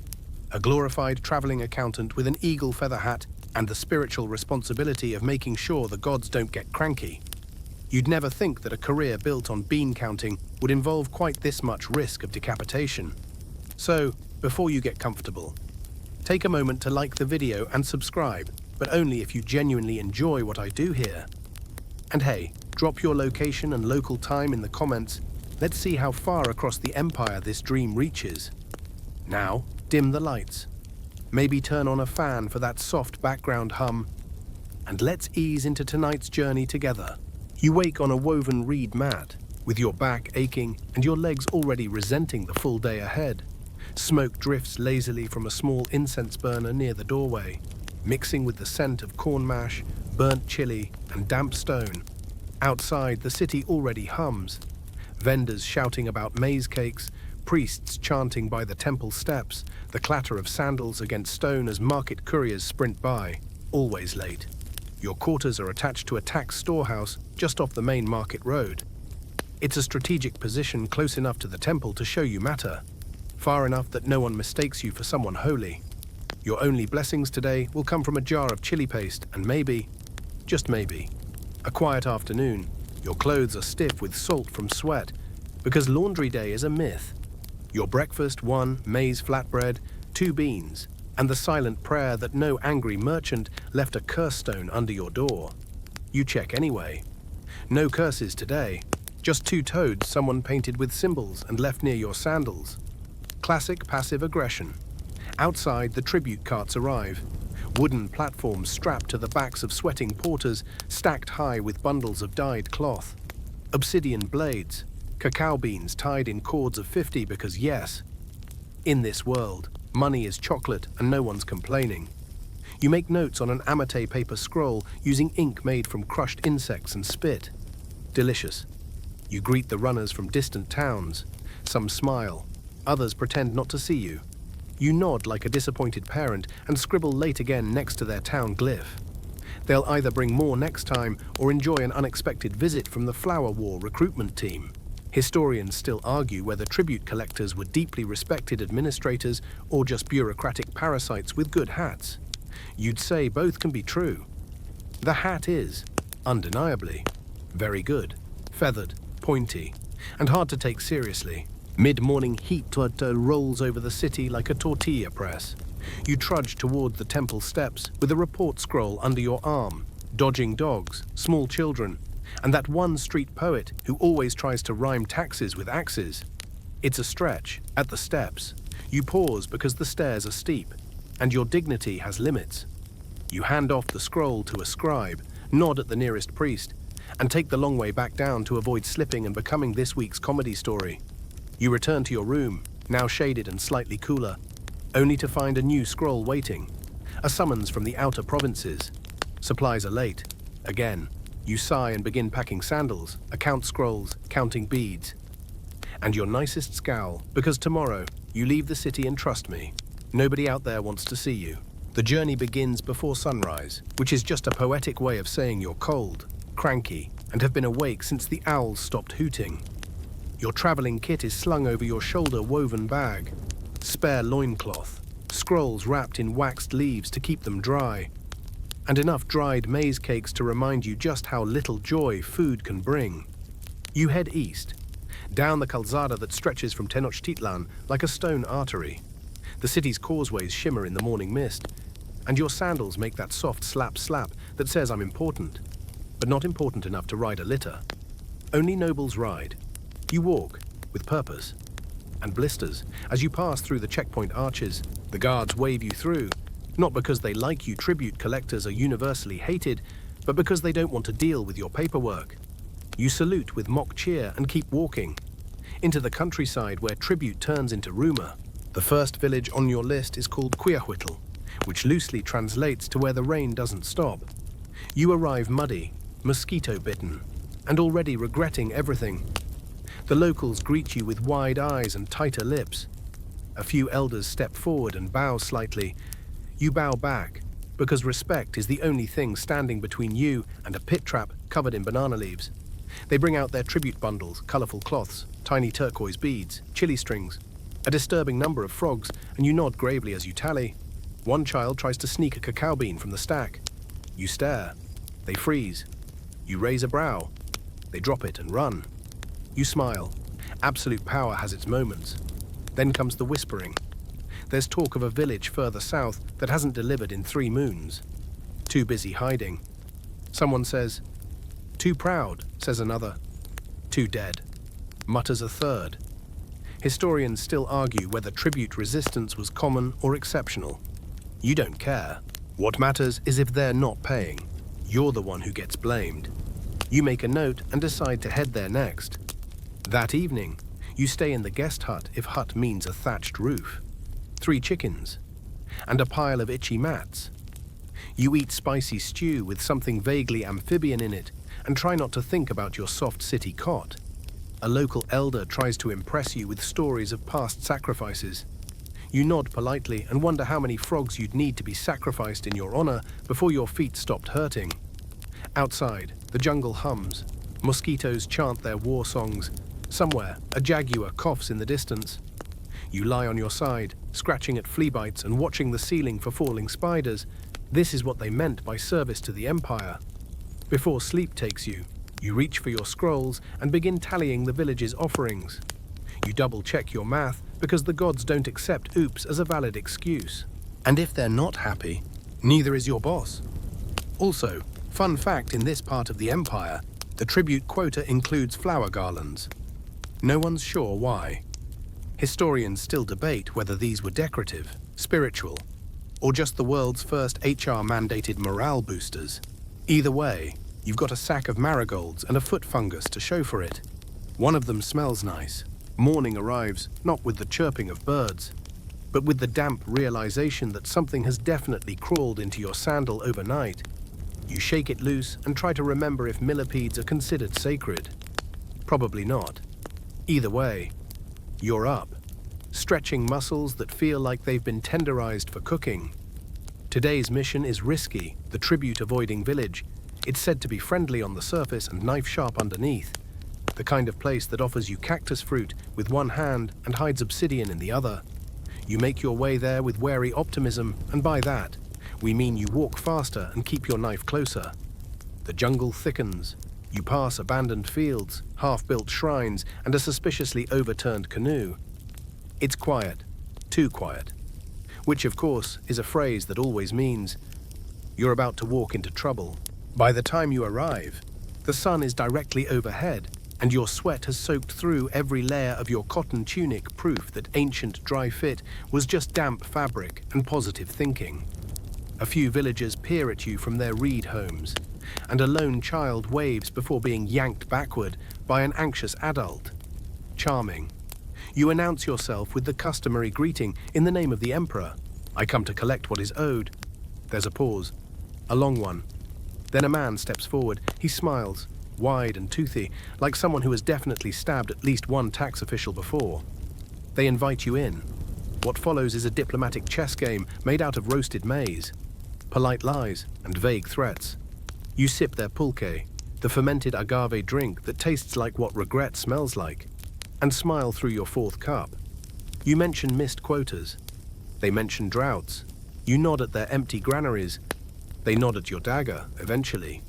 a glorified traveling accountant with an eagle feather hat and the spiritual responsibility of making sure the gods don't get cranky. You'd never think that a career built on bean counting would involve quite this much risk of decapitation. So, before you get comfortable, take a moment to like the video and subscribe, but only if you genuinely enjoy what I do here. And hey, drop your location and local time in the comments. Let's see how far across the empire this dream reaches. Now, dim the lights. Maybe turn on a fan for that soft background hum. And let's ease into tonight's journey together. You wake on a woven reed mat, with your back aching and your legs already resenting the full day ahead. Smoke drifts lazily from a small incense burner near the doorway, mixing with the scent of corn mash, burnt chili, and damp stone. Outside, the city already hums. Vendors shouting about maize cakes, priests chanting by the temple steps, the clatter of sandals against stone as market couriers sprint by, always late. Your quarters are attached to a tax storehouse just off the main market road. It's a strategic position close enough to the temple to show you matter, far enough that no one mistakes you for someone holy. Your only blessings today will come from a jar of chili paste and maybe, just maybe, a quiet afternoon. Your clothes are stiff with salt from sweat, because laundry day is a myth. Your breakfast, 1 maize flatbread, 2 beans, and the silent prayer that no angry merchant left a curse stone under your door. You check anyway. No curses today, just 2 toads someone painted with symbols and left near your sandals. Classic passive aggression. Outside, the tribute carts arrive. Wooden platforms strapped to the backs of sweating porters, stacked high with bundles of dyed cloth. Obsidian blades, cacao beans tied in cords of 50 because yes. In this world, money is chocolate and no one's complaining. You make notes on an amate paper scroll using ink made from crushed insects and spit. Delicious. You greet the runners from distant towns. Some smile, others pretend not to see you. You nod like a disappointed parent and scribble late again next to their town glyph. They'll either bring more next time or enjoy an unexpected visit from the Flower War recruitment team. Historians still argue whether tribute collectors were deeply respected administrators or just bureaucratic parasites with good hats. You'd say both can be true. The hat is, undeniably, very good, feathered, pointy, and hard to take seriously. Mid-morning heat rolls over the city like a tortilla press. You trudge toward the temple steps with a report scroll under your arm, dodging dogs, small children, and that one street poet who always tries to rhyme taxes with axes. It's a stretch. At the steps, you pause because the stairs are steep, and your dignity has limits. You hand off the scroll to a scribe, nod at the nearest priest, and take the long way back down to avoid slipping and becoming this week's comedy story. You return to your room, now shaded and slightly cooler, only to find a new scroll waiting. A summons from the outer provinces. Supplies are late. Again, you sigh and begin packing sandals, account scrolls, counting beads. And your nicest scowl, because tomorrow you leave the city and trust me, nobody out there wants to see you. The journey begins before sunrise, which is just a poetic way of saying you're cold, cranky, and have been awake since the owls stopped hooting. Your traveling kit is slung over your shoulder woven bag. Spare loincloth, scrolls wrapped in waxed leaves to keep them dry, and enough dried maize cakes to remind you just how little joy food can bring. You head east, down the calzada that stretches from Tenochtitlan like a stone artery. The city's causeways shimmer in the morning mist, and your sandals make that soft slap-slap that says I'm important, but not important enough to ride a litter. Only nobles ride. You walk, with purpose, and blisters. As you pass through the checkpoint arches, the guards wave you through, not because they like you. Tribute collectors are universally hated, but because they don't want to deal with your paperwork. You salute with mock cheer and keep walking, into the countryside where tribute turns into rumor. The first village on your list is called Queerhuitl, which loosely translates to where the rain doesn't stop. You arrive muddy, mosquito-bitten, and already regretting everything. The locals greet you with wide eyes and tighter lips. A few elders step forward and bow slightly. You bow back, because respect is the only thing standing between you and a pit trap covered in banana leaves. They bring out their tribute bundles, colorful cloths, tiny turquoise beads, chili strings, a disturbing number of frogs, and you nod gravely as you tally. One child tries to sneak a cacao bean from the stack. You stare. They freeze. You raise a brow. They drop it and run. You smile. Absolute power has its moments. Then comes the whispering. There's talk of a village further south that hasn't delivered in 3 moons. Too busy hiding. Someone says, "Too proud," says another. "Too dead," mutters a third. Historians still argue whether tribute resistance was common or exceptional. You don't care. What matters is if they're not paying. You're the one who gets blamed. You make a note and decide to head there next. That evening, you stay in the guest hut if hut means a thatched roof. 3 chickens, and a pile of itchy mats. You eat spicy stew with something vaguely amphibian in it and try not to think about your soft city cot. A local elder tries to impress you with stories of past sacrifices. You nod politely and wonder how many frogs you'd need to be sacrificed in your honor before your feet stopped hurting. Outside, the jungle hums. Mosquitoes chant their war songs. Somewhere, a jaguar coughs in the distance. You lie on your side, scratching at flea bites and watching the ceiling for falling spiders. This is what they meant by service to the empire. Before sleep takes you, you reach for your scrolls and begin tallying the village's offerings. You double-check your math because the gods don't accept oops as a valid excuse. And if they're not happy, neither is your boss. Also, fun fact in this part of the empire, the tribute quota includes flower garlands. No one's sure why. Historians still debate whether these were decorative, spiritual, or just the world's first HR-mandated morale boosters. Either way, you've got a sack of marigolds and a foot fungus to show for it. One of them smells nice. Morning arrives, not with the chirping of birds, but with the damp realization that something has definitely crawled into your sandal overnight. You shake it loose and try to remember if millipedes are considered sacred. Probably not. Either way, you're up, stretching muscles that feel like they've been tenderized for cooking. Today's mission is risky, the tribute-avoiding village. It's said to be friendly on the surface and knife-sharp underneath. The kind of place that offers you cactus fruit with one hand and hides obsidian in the other. You make your way there with wary optimism, and by that, we mean you walk faster and keep your knife closer. The jungle thickens. You pass abandoned fields, half-built shrines, and a suspiciously overturned canoe. It's quiet, too quiet, which of course is a phrase that always means you're about to walk into trouble. By the time you arrive, the sun is directly overhead, and your sweat has soaked through every layer of your cotton tunic, proof that ancient dry fit was just damp fabric and positive thinking. A few villagers peer at you from their reed homes, and a lone child waves before being yanked backward by an anxious adult. Charming. You announce yourself with the customary greeting, "In the name of the Emperor, I come to collect what is owed." There's a pause, a long one. Then a man steps forward. He smiles, wide and toothy, like someone who has definitely stabbed at least one tax official before. They invite you in. What follows is a diplomatic chess game made out of roasted maize, polite lies and vague threats. You sip their pulque, the fermented agave drink that tastes like what regret smells like, and smile through your fourth cup. You mention missed quotas. They mention droughts. You nod at their empty granaries. They nod at your dagger, eventually.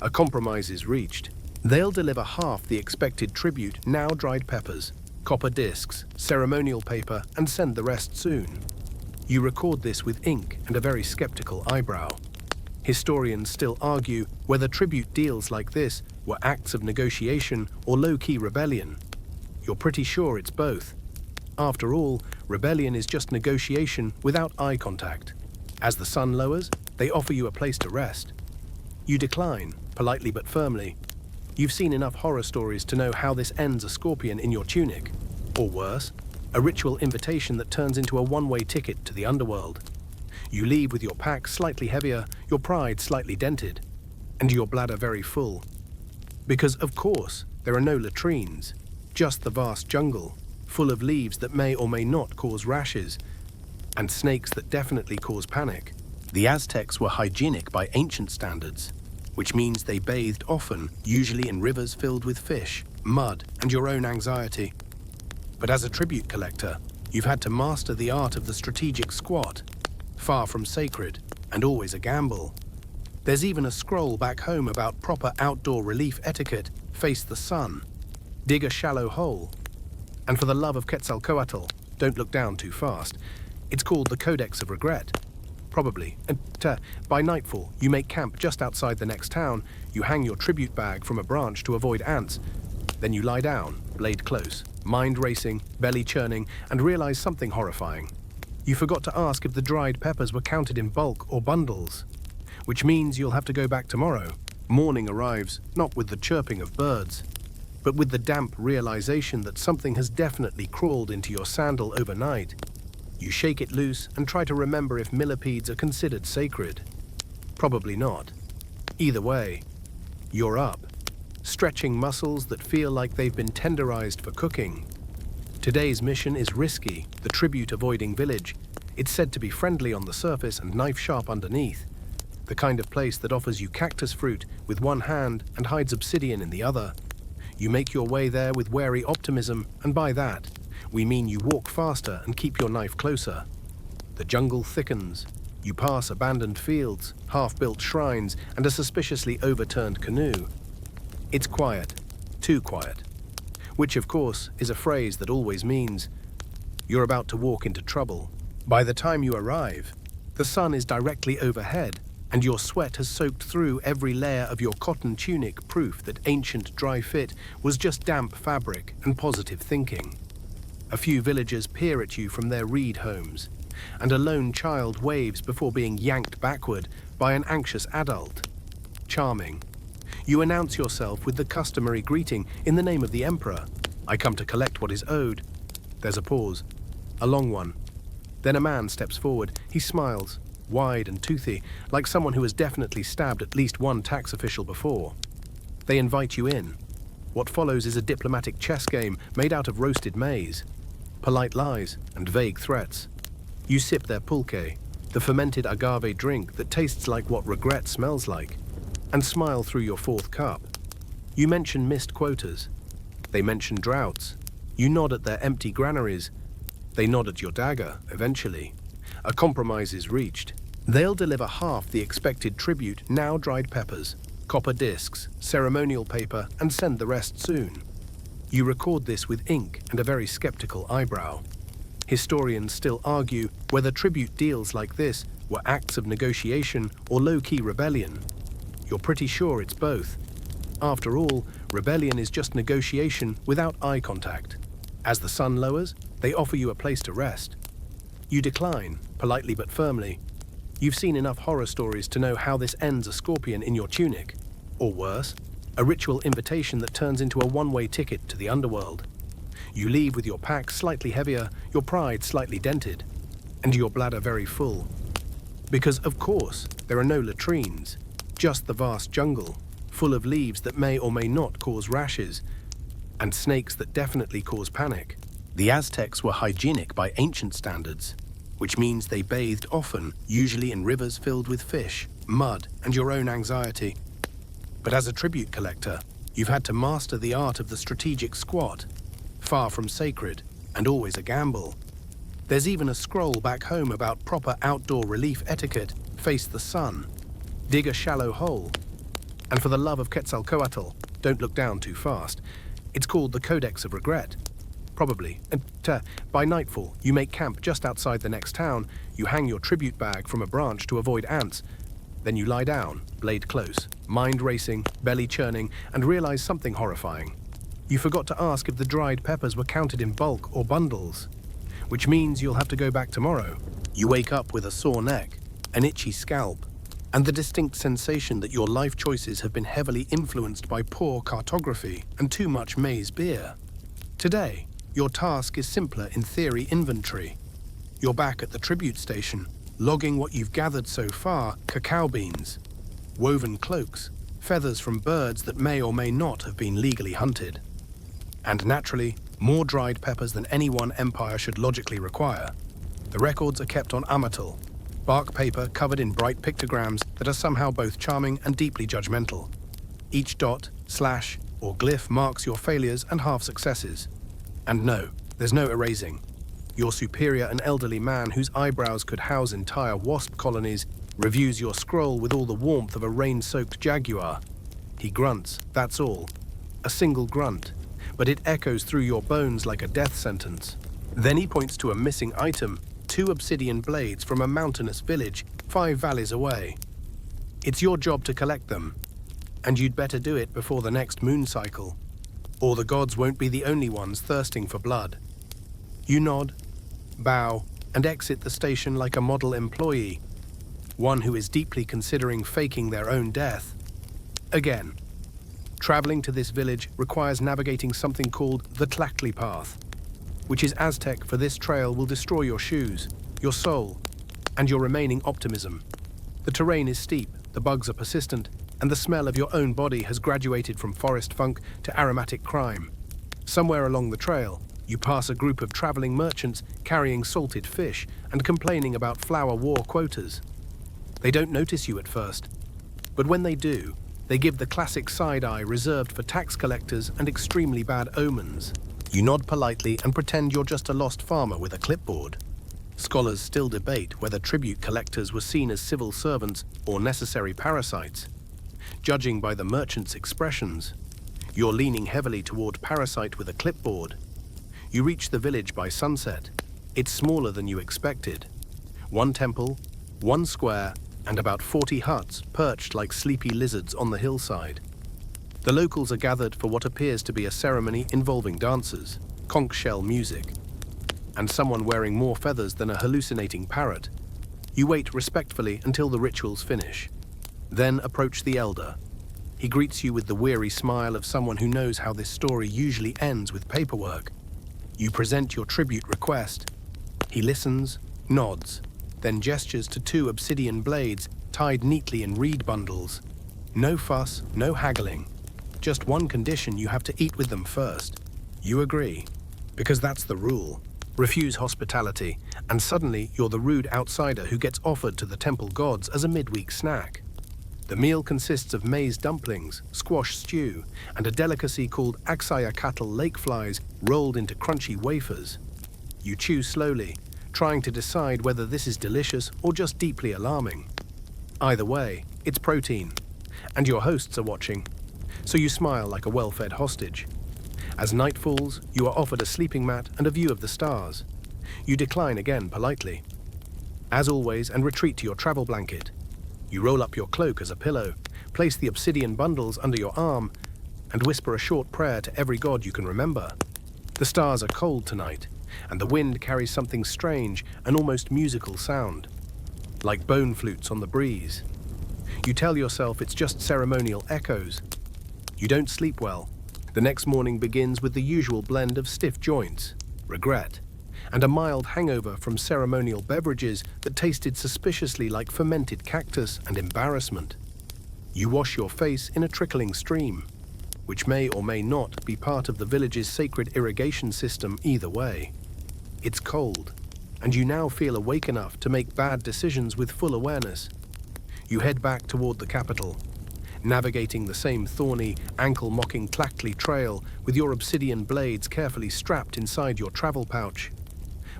A compromise is reached. They'll deliver half the expected tribute, now dried peppers, copper discs, ceremonial paper, and send the rest soon. You record this with ink and a very skeptical eyebrow. Historians still argue whether tribute deals like this were acts of negotiation or low-key rebellion. You're pretty sure it's both. After all, rebellion is just negotiation without eye contact. As the sun lowers, they offer you a place to rest. You decline, politely but firmly. You've seen enough horror stories to know how this ends a scorpion in your tunic. Or worse, a ritual invitation that turns into a one-way ticket to the underworld. You leave with your pack slightly heavier, your pride slightly dented, and your bladder very full. Because, of course, there are no latrines, just the vast jungle, full of leaves that may or may not cause rashes, and snakes that definitely cause panic. The Aztecs were hygienic by ancient standards, which means they bathed often, usually in rivers filled with fish, mud, and your own anxiety. But as a tribute collector, you've had to master the art of the strategic squat, far from sacred, and always a gamble. There's even a scroll back home about proper outdoor relief etiquette: face the sun, dig a shallow hole, and for the love of Quetzalcoatl, don't look down too fast. It's called the Codex of Regret. Probably. And by nightfall, you make camp just outside the next town. You hang your tribute bag from a branch to avoid ants. Then you lie down, blade close, mind racing, belly churning, and realize something horrifying. You forgot to ask if the dried peppers were counted in bulk or bundles, which means you'll have to go back tomorrow. Morning arrives, not with the chirping of birds, but with the damp realization that something has definitely crawled into your sandal overnight. You shake it loose and try to remember if millipedes are considered sacred. Probably not. Either way, you're up, stretching muscles that feel like they've been tenderized for cooking. Today's mission is risky, the tribute-avoiding village. It's said to be friendly on the surface and knife-sharp underneath. The kind of place that offers you cactus fruit with one hand and hides obsidian in the other. You make your way there with wary optimism, and by that, we mean you walk faster and keep your knife closer. The jungle thickens. You pass abandoned fields, half-built shrines, and a suspiciously overturned canoe. It's quiet, too quiet, which of course is a phrase that always means you're about to walk into trouble. By the time you arrive, The sun is directly overhead, and your sweat has soaked through every layer of your cotton tunic, proof that ancient dry fit was just damp fabric and positive thinking. A few villagers peer at you from their reed homes, and a lone child waves before being yanked backward by an anxious adult. Charming. You announce yourself with the customary greeting, "In the name of the Emperor, I come to collect what is owed." There's a pause, a long one. Then a man steps forward. He smiles, wide and toothy, like someone who has definitely stabbed at least one tax official before. They invite you in. What follows is a diplomatic chess game made out of roasted maize, polite lies and vague threats. You sip their pulque, the fermented agave drink that tastes like what regret smells like, and smile through your fourth cup. You mention missed quotas. They mention droughts. You nod at their empty granaries. They nod at your dagger, eventually. A compromise is reached. They'll deliver half the expected tribute, now dried peppers, copper discs, ceremonial paper, and send the rest soon. You record this with ink and a very skeptical eyebrow. Historians still argue whether tribute deals like this were acts of negotiation or low-key rebellion. You're pretty sure it's both. After all, rebellion is just negotiation without eye contact. As the sun lowers, they offer you a place to rest. You decline, politely but firmly. You've seen enough horror stories to know how this ends a scorpion in your tunic. Or worse, a ritual invitation that turns into a one-way ticket to the underworld. You leave with your pack slightly heavier, your pride slightly dented, and your bladder very full. Because, of course, there are no latrines, just the vast jungle, full of leaves that may or may not cause rashes, and snakes that definitely cause panic. The Aztecs were hygienic by ancient standards, which means they bathed often, usually in rivers filled with fish, mud, and your own anxiety. But as a tribute collector, you've had to master the art of the strategic squat, far from sacred, and always a gamble. There's even a scroll back home about proper outdoor relief etiquette: face the sun, dig a shallow hole, and for the love of Quetzalcoatl, don't look down too fast. It's called the Codex of Regret. Probably. And by nightfall, you make camp just outside the next town. You hang your tribute bag from a branch to avoid ants. Then you lie down, blade close, mind racing, belly churning, and realize something horrifying. You forgot to ask if the dried peppers were counted in bulk or bundles, which means you'll have to go back tomorrow. You wake up with a sore neck, an itchy scalp, and the distinct sensation that your life choices have been heavily influenced by poor cartography and too much maize beer. Today, your task is simpler in theory inventory. You're back at the tribute station, logging what you've gathered so far: cacao beans, woven cloaks, feathers from birds that may or may not have been legally hunted. And naturally, more dried peppers than any one empire should logically require. The records are kept on amatl, bark paper covered in bright pictograms that are somehow both charming and deeply judgmental. Each dot, slash, or glyph marks your failures and half-successes. And no, there's no erasing. Your superior, an elderly man whose eyebrows could house entire wasp colonies, reviews your scroll with all the warmth of a rain-soaked jaguar. He grunts, that's all. A single grunt, but it echoes through your bones like a death sentence. Then he points to a missing item: 2 obsidian blades from a mountainous village 5 valleys away. It's your job to collect them, and you'd better do it before the next moon cycle, or the gods won't be the only ones thirsting for blood. You nod, bow, and exit the station like a model employee, one who is deeply considering faking their own death. Again, traveling to this village requires navigating something called the Tlachtli Path, which is Aztec for "this trail will destroy your shoes, your soul, and your remaining optimism." The terrain is steep, the bugs are persistent, and the smell of your own body has graduated from forest funk to aromatic crime. Somewhere along the trail, you pass a group of traveling merchants carrying salted fish and complaining about flour war quotas. They don't notice you at first, but when they do, they give the classic side eye reserved for tax collectors and extremely bad omens. You nod politely and pretend you're just a lost farmer with a clipboard. Scholars still debate whether tribute collectors were seen as civil servants or necessary parasites. Judging by the merchant's expressions, you're leaning heavily toward parasite with a clipboard. You reach the village by sunset. It's smaller than you expected. 1 temple, One square and about 40 huts perched like sleepy lizards on the hillside. The locals are gathered for what appears to be a ceremony involving dancers, conch shell music, and someone wearing more feathers than a hallucinating parrot. You wait respectfully until the rituals finish. Then approach the elder. He greets you with the weary smile of someone who knows how this story usually ends with paperwork. You present your tribute request. He listens, nods, then gestures to 2 obsidian blades tied neatly in reed bundles. No fuss, no haggling. Just one condition: you have to eat with them first. You agree, because that's the rule. Refuse hospitality, and suddenly you're the rude outsider who gets offered to the temple gods as a midweek snack. The meal consists of maize dumplings, squash stew, and a delicacy called Aksaya cattle lake flies rolled into crunchy wafers. You chew slowly, trying to decide whether this is delicious or just deeply alarming. Either way, it's protein, and your hosts are watching, so you smile like a well-fed hostage. As night falls, you are offered a sleeping mat and a view of the stars. You decline again politely. As always, and retreat to your travel blanket. You roll up your cloak as a pillow, place the obsidian bundles under your arm, and whisper a short prayer to every god you can remember. The stars are cold tonight, and the wind carries something strange, an almost musical sound, like bone flutes on the breeze. You tell yourself it's just ceremonial echoes. You don't sleep well. The next morning begins with the usual blend of stiff joints, regret, and a mild hangover from ceremonial beverages that tasted suspiciously like fermented cactus and embarrassment. You wash your face in a trickling stream, which may or may not be part of the village's sacred irrigation system either way. It's cold, and you now feel awake enough to make bad decisions with full awareness. You head back toward the capital, navigating the same thorny, ankle-mocking Tlactli trail with your obsidian blades carefully strapped inside your travel pouch.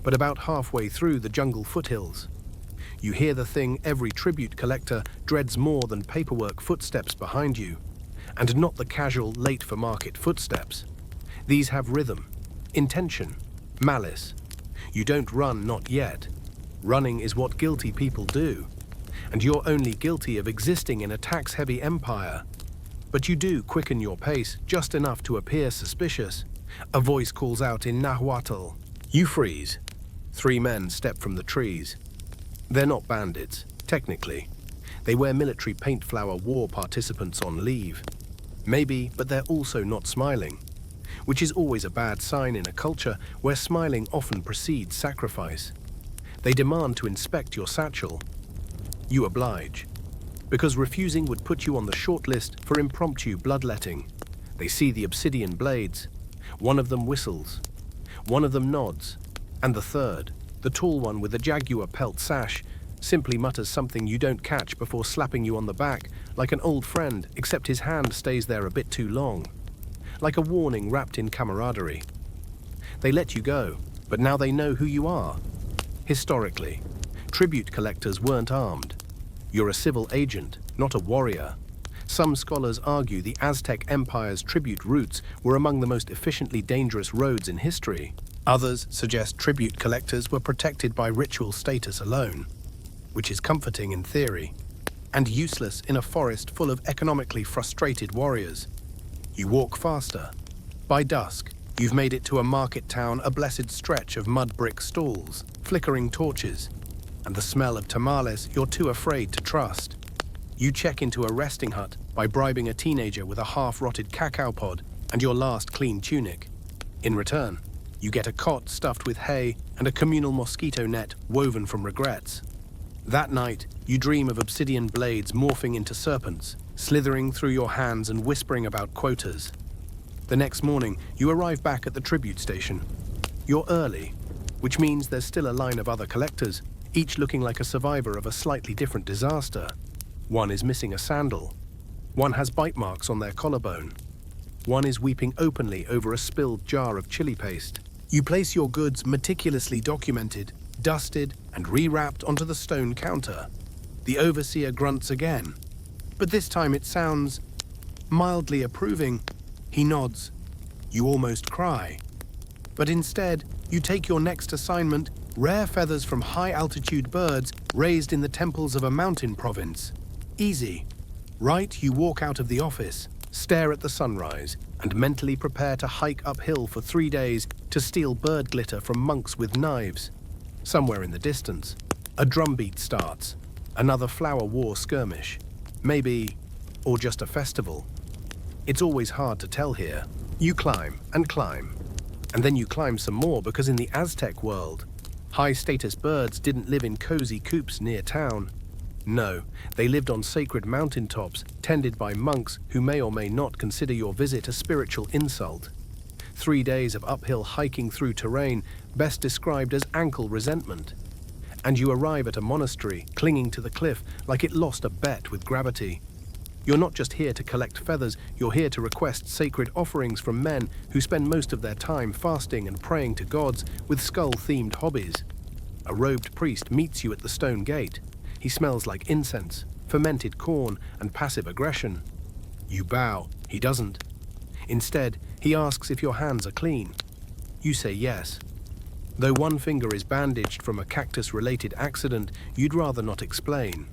But about halfway through the jungle foothills, you hear the thing every tribute collector dreads more than paperwork: footsteps behind you, and not the casual late-for-market footsteps. These have rhythm, intention, malice. You don't run, not yet. Running is what guilty people do, and you're only guilty of existing in a tax-heavy empire. But you do quicken your pace just enough to appear suspicious. A voice calls out in Nahuatl. You freeze. 3 men step from the trees. They're not bandits, technically. They wear military paint flower war participants on leave. Maybe, but they're also not smiling, which is always a bad sign in a culture where smiling often precedes sacrifice. They demand to inspect your satchel. You oblige, because refusing would put you on the short list for impromptu bloodletting. They see the obsidian blades. One of them whistles. One of them nods. And the third, the tall one with the jaguar pelt sash, simply mutters something you don't catch before slapping you on the back like an old friend, except his hand stays there a bit too long, like a warning wrapped in camaraderie. They let you go, but now they know who you are. Historically, tribute collectors weren't armed. You're a civil agent, not a warrior. Some scholars argue the Aztec Empire's tribute routes were among the most efficiently dangerous roads in history. Others suggest tribute collectors were protected by ritual status alone, which is comforting in theory, and useless in a forest full of economically frustrated warriors. You walk faster. By dusk, you've made it to a market town, a blessed stretch of mud brick stalls, flickering torches, and the smell of tamales you're too afraid to trust. You check into a resting hut by bribing a teenager with a half-rotted cacao pod and your last clean tunic. In return, you get a cot stuffed with hay and a communal mosquito net woven from regrets. That night, you dream of obsidian blades morphing into serpents, slithering through your hands and whispering about quotas. The next morning, you arrive back at the tribute station. You're early, which means there's still a line of other collectors, each looking like a survivor of a slightly different disaster. One is missing a sandal. One has bite marks on their collarbone. One is weeping openly over a spilled jar of chili paste. You place your goods meticulously documented, dusted, and rewrapped onto the stone counter. The overseer grunts again, but this time it sounds mildly approving. He nods. You almost cry. But instead, you take your next assignment: rare feathers from high-altitude birds Raised in the temples of a mountain province. Easy. Right, you walk out of the office, stare at the sunrise, and mentally prepare to hike uphill for 3 days to steal bird glitter from monks with knives. Somewhere in the distance, a drumbeat starts, another flower war skirmish. Maybe, or just a festival. It's always hard to tell here. You climb, and then you climb some more because in the Aztec world, high-status birds didn't live in cozy coops near town. No, they lived on sacred mountaintops, tended by monks who may or may not consider your visit a spiritual insult. 3 days of uphill hiking through terrain, best described as ankle resentment. And you arrive at a monastery, clinging to the cliff like it lost a bet with gravity. You're not just here to collect feathers, you're here to request sacred offerings from men who spend most of their time fasting and praying to gods with skull-themed hobbies. A robed priest meets you at the stone gate. He smells like incense, fermented corn, and passive aggression. You bow, he doesn't. Instead, he asks if your hands are clean. You say yes. Though one finger is bandaged from a cactus-related accident, you'd rather not explain.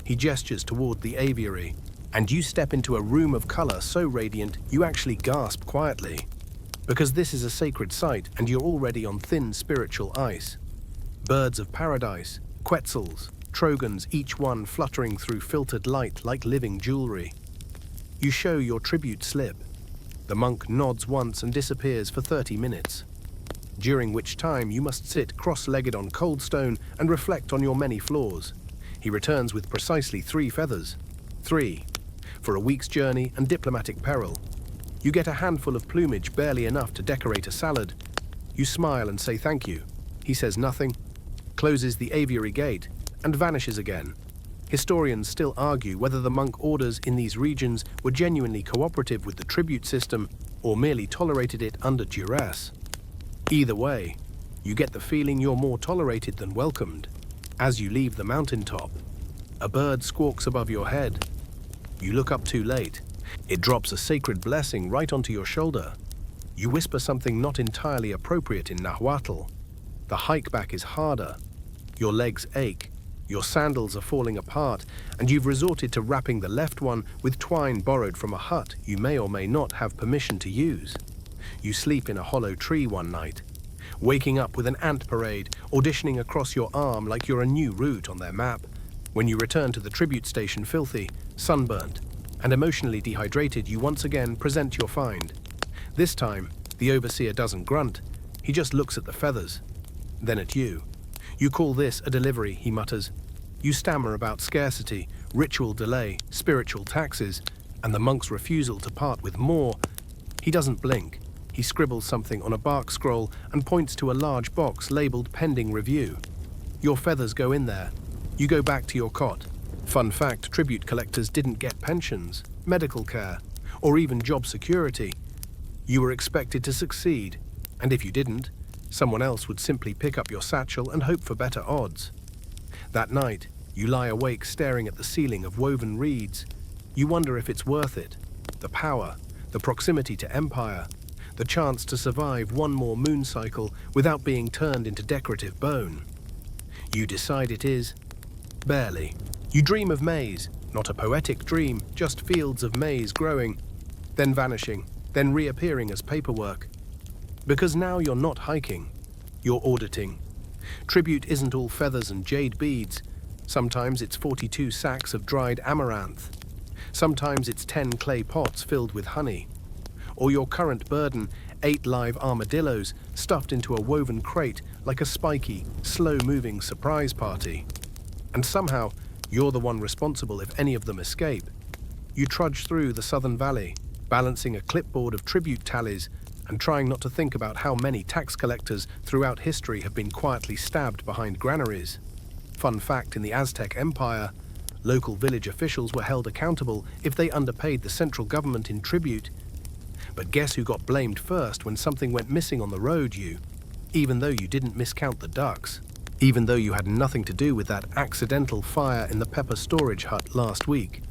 He gestures toward the aviary, and you step into a room of color so radiant you actually gasp quietly. Because this is a sacred site and you're already on thin spiritual ice. Birds of paradise, quetzals, trogons, each one fluttering through filtered light like living jewelry. You show your tribute slip. The monk nods once and disappears for 30 minutes, during which time you must sit cross-legged on cold stone and reflect on your many flaws. He returns with precisely 3 feathers. 3. For a week's journey and diplomatic peril. You get a handful of plumage, barely enough to decorate a salad. You smile and say thank you. He says nothing, closes the aviary gate, and vanishes again. Historians still argue whether the monk orders in these regions were genuinely cooperative with the tribute system or merely tolerated it under duress. Either way, you get the feeling you're more tolerated than welcomed. As you leave the mountaintop, a bird squawks above your head. You look up too late. It drops a sacred blessing right onto your shoulder. You whisper something not entirely appropriate in Nahuatl. The hike back is harder. Your legs ache. Your sandals are falling apart, and you've resorted to wrapping the left one with twine borrowed from a hut you may or may not have permission to use. You sleep in a hollow tree one night, waking up with an ant parade auditioning across your arm like you're a new route on their map. When you return to the tribute station filthy, sunburnt, and emotionally dehydrated, you once again present your find. This time, the overseer doesn't grunt. He just looks at the feathers, then at you. You call this a delivery, he mutters. You stammer about scarcity, ritual delay, spiritual taxes, and the monk's refusal to part with more. He doesn't blink. He scribbles something on a bark scroll and points to a large box labeled pending review. Your feathers go in there. You go back to your cot. Fun fact, tribute collectors didn't get pensions, medical care, or even job security. You were expected to succeed, and if you didn't, someone else would simply pick up your satchel and hope for better odds. That night, you lie awake staring at the ceiling of woven reeds. You wonder if it's worth it. The power, the proximity to empire, the chance to survive one more moon cycle without being turned into decorative bone. You decide it is. Barely. You dream of maize, not a poetic dream, just fields of maize growing, then vanishing, then reappearing as paperwork. Because now you're not hiking, you're auditing. Tribute isn't all feathers and jade beads. Sometimes it's 42 sacks of dried amaranth. Sometimes it's 10 clay pots filled with honey. Or your current burden, 8 live armadillos stuffed into a woven crate like a spiky, slow-moving surprise party. And somehow, you're the one responsible if any of them escape. You trudge through the Southern Valley, balancing a clipboard of tribute tallies and trying not to think about how many tax collectors throughout history have been quietly stabbed behind granaries. Fun fact, in the Aztec Empire, local village officials were held accountable if they underpaid the central government in tribute. But guess who got blamed first when something went missing on the road? You. Even though you didn't miscount the ducks. Even though you had nothing to do with that accidental fire in the pepper storage hut last week.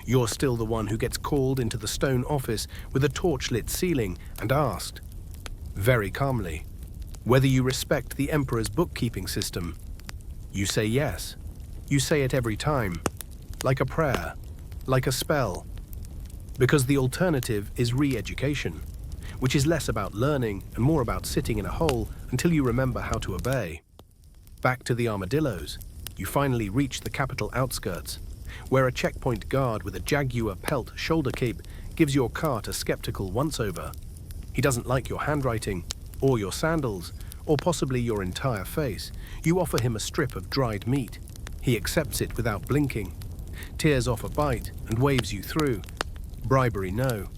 You're still the one who gets called into the stone office with a torch-lit ceiling and asked, very calmly, whether you respect the emperor's bookkeeping system. You say yes, You say it every time, like a prayer, like a spell, because the alternative is re-education, which is less about learning and more about sitting in a hole until you remember how to obey. Back to the armadillos, you finally reach the capital outskirts, where a checkpoint guard with a jaguar pelt shoulder cape gives your cart a skeptical once-over. He doesn't like your handwriting, or your sandals, or possibly your entire face. You offer him a strip of dried meat. He accepts it without blinking, tears off a bite, and waves you through. Bribery, no.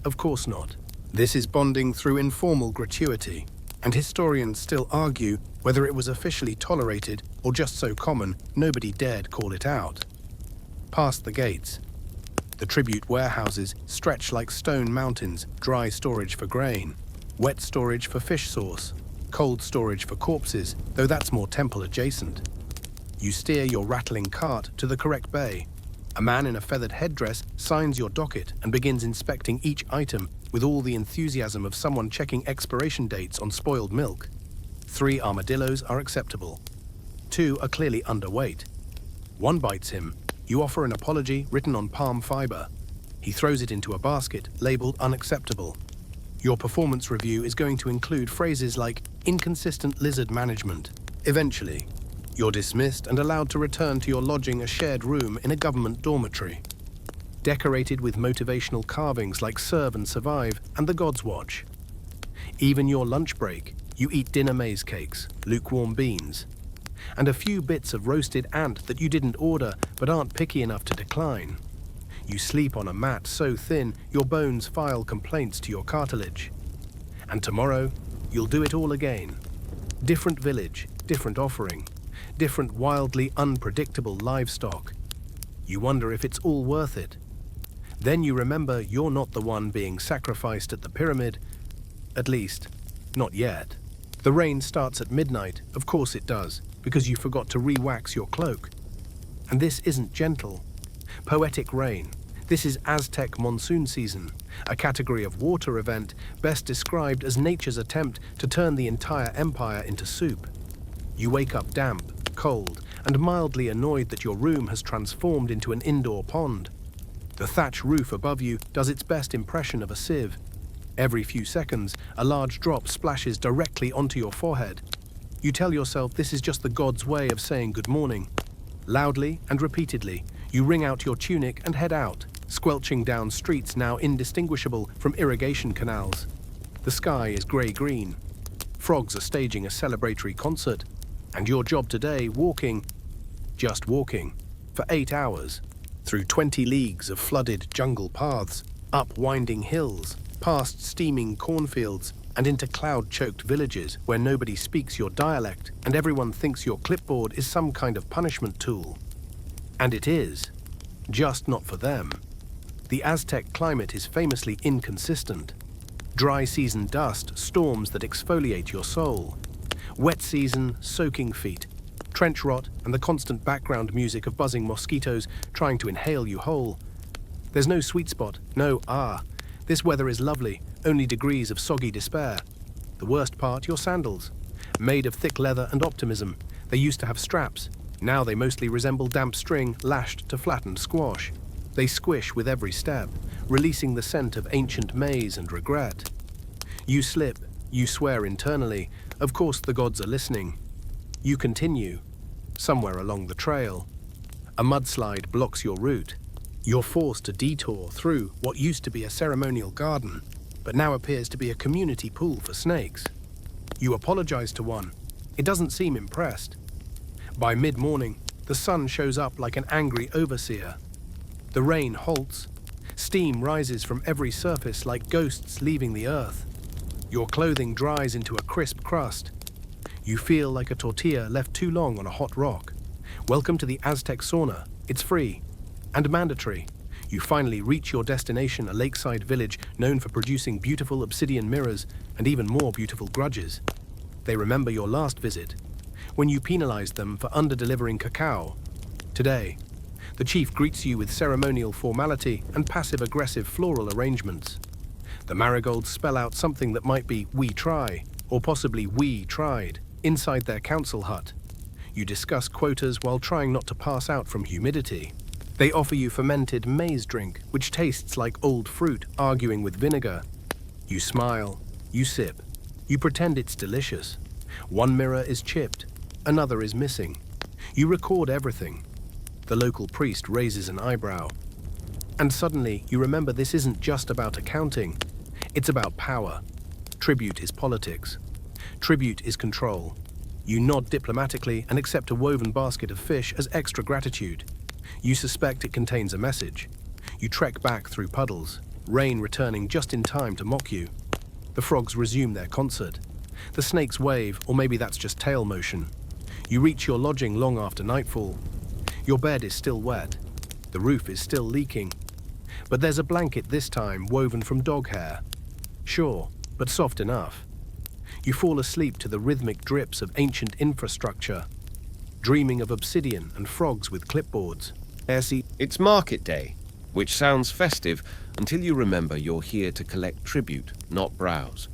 Of course not. This is bonding through informal gratuity, and historians still argue whether it was officially tolerated or just so common nobody dared call it out. Past the gates, the tribute warehouses stretch like stone mountains, dry storage for grain, wet storage for fish sauce, cold storage for corpses, though that's more temple adjacent. You steer your rattling cart to the correct bay. A man in a feathered headdress signs your docket and begins inspecting each item with all the enthusiasm of someone checking expiration dates on spoiled milk. 3 armadillos are acceptable. 2 are clearly underweight. 1 bites him. You offer an apology written on palm fiber. He throws it into a basket labeled unacceptable. Your performance review is going to include phrases like inconsistent lizard management. Eventually, you're dismissed and allowed to return to your lodging, a shared room in a government dormitory, decorated with motivational carvings like Serve and Survive and The God's Watch. Even your lunch break, you eat dinner maize cakes, lukewarm beans, and a few bits of roasted ant that you didn't order but aren't picky enough to decline. You sleep on a mat so thin your bones file complaints to your cartilage. And tomorrow, you'll do it all again. Different village, different offering, different wildly unpredictable livestock. You wonder if it's all worth it. Then you remember you're not the one being sacrificed at the pyramid. At least, not yet. The rain starts at midnight, of course it does, because you forgot to re-wax your cloak. And this isn't gentle, poetic rain. This is Aztec monsoon season, a category of water event best described as nature's attempt to turn the entire empire into soup. You wake up damp, cold, and mildly annoyed that your room has transformed into an indoor pond. The thatch roof above you does its best impression of a sieve. Every few seconds, a large drop splashes directly onto your forehead. You tell yourself this is just the god's way of saying good morning. Loudly and repeatedly, you wring out your tunic and head out, squelching down streets now indistinguishable from irrigation canals. The sky is grey-green. Frogs are staging a celebratory concert. And your job today, walking, just walking, for 8 hours, through 20 leagues of flooded jungle paths, up winding hills, past steaming cornfields, and into cloud-choked villages where nobody speaks your dialect and everyone thinks your clipboard is some kind of punishment tool. And it is, just not for them. The Aztec climate is famously inconsistent. Dry season dust, storms that exfoliate your soul. Wet season, soaking feet, trench rot, and the constant background music of buzzing mosquitoes trying to inhale you whole. There's no sweet spot, no this weather is lovely, only degrees of soggy despair. The worst part, your sandals. Made of thick leather and optimism, they used to have straps. Now they mostly resemble damp string lashed to flattened squash. They squish with every step, releasing the scent of ancient maize and regret. You slip, you swear internally, of course the gods are listening. You continue, somewhere along the trail. A mudslide blocks your route. You're forced to detour through what used to be a ceremonial garden, but now appears to be a community pool for snakes. You apologize to one. It doesn't seem impressed. By mid-morning, the sun shows up like an angry overseer. The rain halts. Steam rises from every surface like ghosts leaving the earth. Your clothing dries into a crisp crust. You feel like a tortilla left too long on a hot rock. Welcome to the Aztec sauna. It's free and mandatory. You finally reach your destination, a lakeside village known for producing beautiful obsidian mirrors and even more beautiful grudges. They remember your last visit, when you penalized them for under-delivering cacao. Today, the chief greets you with ceremonial formality and passive-aggressive floral arrangements. The marigolds spell out something that might be "we try," or possibly "we tried," inside their council hut. You discuss quotas while trying not to pass out from humidity. They offer you fermented maize drink, which tastes like old fruit arguing with vinegar. You smile, you sip, you pretend it's delicious. One mirror is chipped, another is missing. You record everything. The local priest raises an eyebrow. And suddenly you remember this isn't just about accounting, it's about power. Tribute is politics. Tribute is control. You nod diplomatically and accept a woven basket of fish as extra gratitude. You suspect it contains a message. You trek back through puddles, rain returning just in time to mock you. The frogs resume their concert. The snakes wave, or maybe that's just tail motion. You reach your lodging long after nightfall. Your bed is still wet. The roof is still leaking. But there's a blanket this time woven from dog hair. Sure, but soft enough. You fall asleep to the rhythmic drips of ancient infrastructure, dreaming of obsidian and frogs with clipboards. It's market day, which sounds festive until you remember you're here to collect tribute, not browse.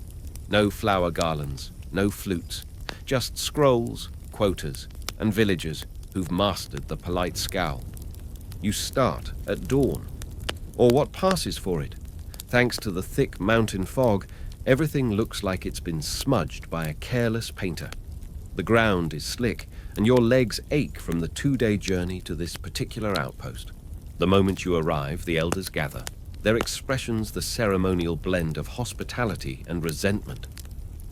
No flower garlands, no flutes, just scrolls, quotas, and villagers who've mastered the polite scowl. You start at dawn, or what passes for it. Thanks to the thick mountain fog, everything looks like it's been smudged by a careless painter. The ground is slick, and your legs ache from the 2-day journey to this particular outpost. The moment you arrive, the elders gather, their expressions the ceremonial blend of hospitality and resentment.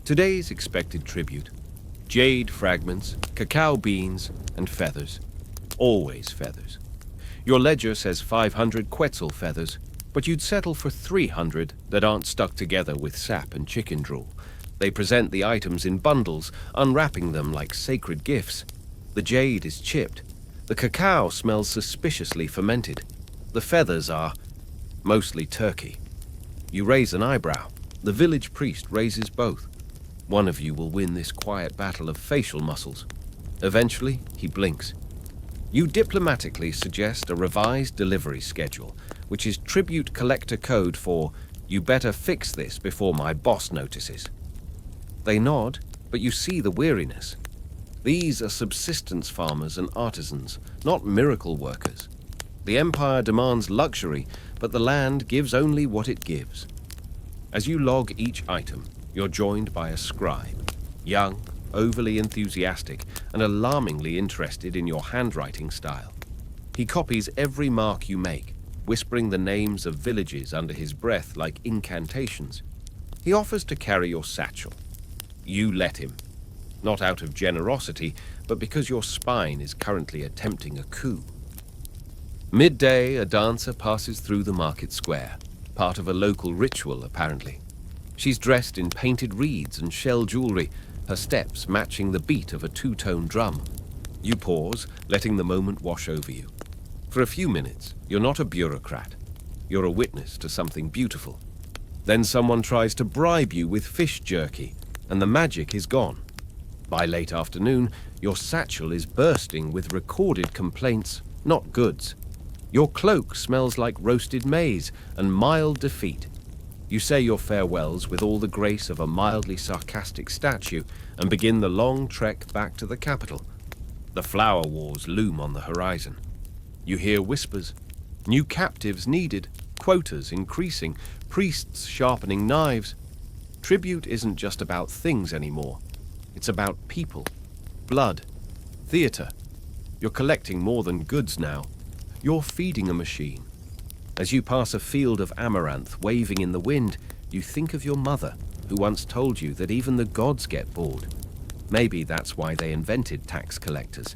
Today's expected tribute: jade fragments, cacao beans, and feathers. Always feathers. Your ledger says 500 quetzal feathers, but you'd settle for 300 that aren't stuck together with sap and chicken drool. They present the items in bundles, unwrapping them like sacred gifts. The jade is chipped. The cacao smells suspiciously fermented. The feathers are mostly turkey. You raise an eyebrow. The village priest raises both. One of you will win this quiet battle of facial muscles. Eventually, he blinks. You diplomatically suggest a revised delivery schedule, which is tribute collector code for "you better fix this before my boss notices." They nod, but you see the weariness. These are subsistence farmers and artisans, not miracle workers. The empire demands luxury, but the land gives only what it gives. As you log each item, you're joined by a scribe, young, overly enthusiastic, and alarmingly interested in your handwriting style. He copies every mark you make, whispering the names of villages under his breath like incantations. He offers to carry your satchel. You let him, not out of generosity, but because your spine is currently attempting a coup. Midday, a dancer passes through the market square, part of a local ritual, apparently. She's dressed in painted reeds and shell jewelry, her steps matching the beat of a 2-tone drum. You pause, letting the moment wash over you. For a few minutes, you're not a bureaucrat. You're a witness to something beautiful. Then someone tries to bribe you with fish jerky, and the magic is gone. By late afternoon, your satchel is bursting with recorded complaints, not goods. Your cloak smells like roasted maize and mild defeat. You say your farewells with all the grace of a mildly sarcastic statue and begin the long trek back to the capital. The flower wars loom on the horizon. You hear whispers. New captives needed, quotas increasing, priests sharpening knives. Tribute isn't just about things anymore. It's about people, blood, theater. You're collecting more than goods now. You're feeding a machine. As you pass a field of amaranth waving in the wind, you think of your mother, who once told you that even the gods get bored. Maybe that's why they invented tax collectors.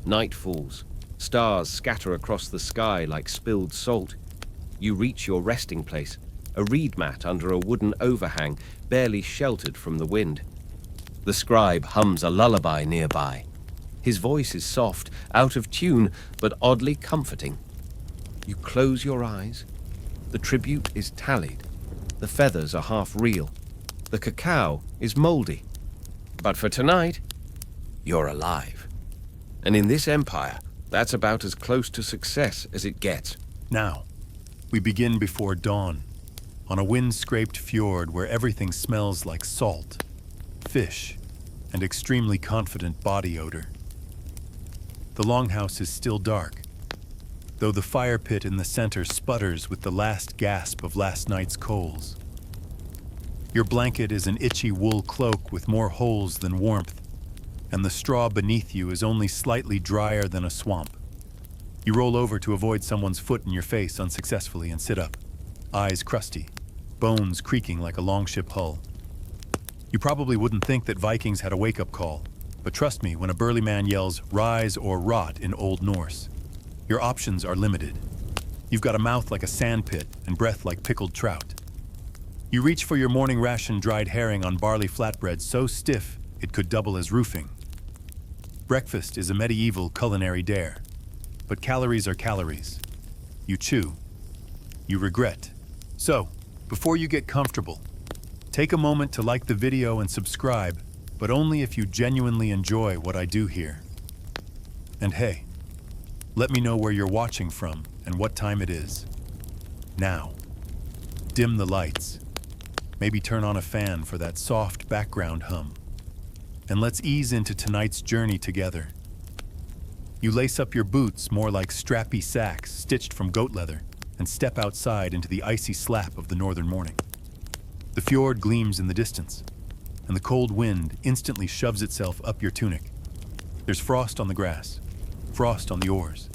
Night falls. Stars scatter across the sky like spilled salt. You reach your resting place, a reed mat under a wooden overhang, barely sheltered from the wind. The scribe hums a lullaby nearby. His voice is soft, out of tune, but oddly comforting. You close your eyes. The tribute is tallied. The feathers are half real. The cacao is moldy. But for tonight, you're alive. And in this empire, that's about as close to success as it gets. Now, we begin before dawn, on a wind-scraped fjord where everything smells like salt, fish, and extremely confident body odor. The longhouse is still dark, though the fire pit in the center sputters with the last gasp of last night's coals. Your blanket is an itchy wool cloak with more holes than warmth, and the straw beneath you is only slightly drier than a swamp. You roll over to avoid someone's foot in your face unsuccessfully and sit up, eyes crusty, bones creaking like a longship hull. You probably wouldn't think that Vikings had a wake-up call, but trust me when a burly man yells, "Rise or rot" in Old Norse. Your options are limited. You've got a mouth like a sandpit and breath like pickled trout. You reach for your morning ration dried herring on barley flatbread so stiff it could double as roofing. Breakfast is a medieval culinary dare, but calories are calories. You chew. You regret. So, before you get comfortable, take a moment to like the video and subscribe, but only if you genuinely enjoy what I do here. And hey, let me know where you're watching from and what time it is. Now, dim the lights. Maybe turn on a fan for that soft background hum. And let's ease into tonight's journey together. You lace up your boots more like strappy sacks stitched from goat leather and step outside into the icy slap of the northern morning. The fjord gleams in the distance, and the cold wind instantly shoves itself up your tunic. There's frost on the grass, frost on the oars,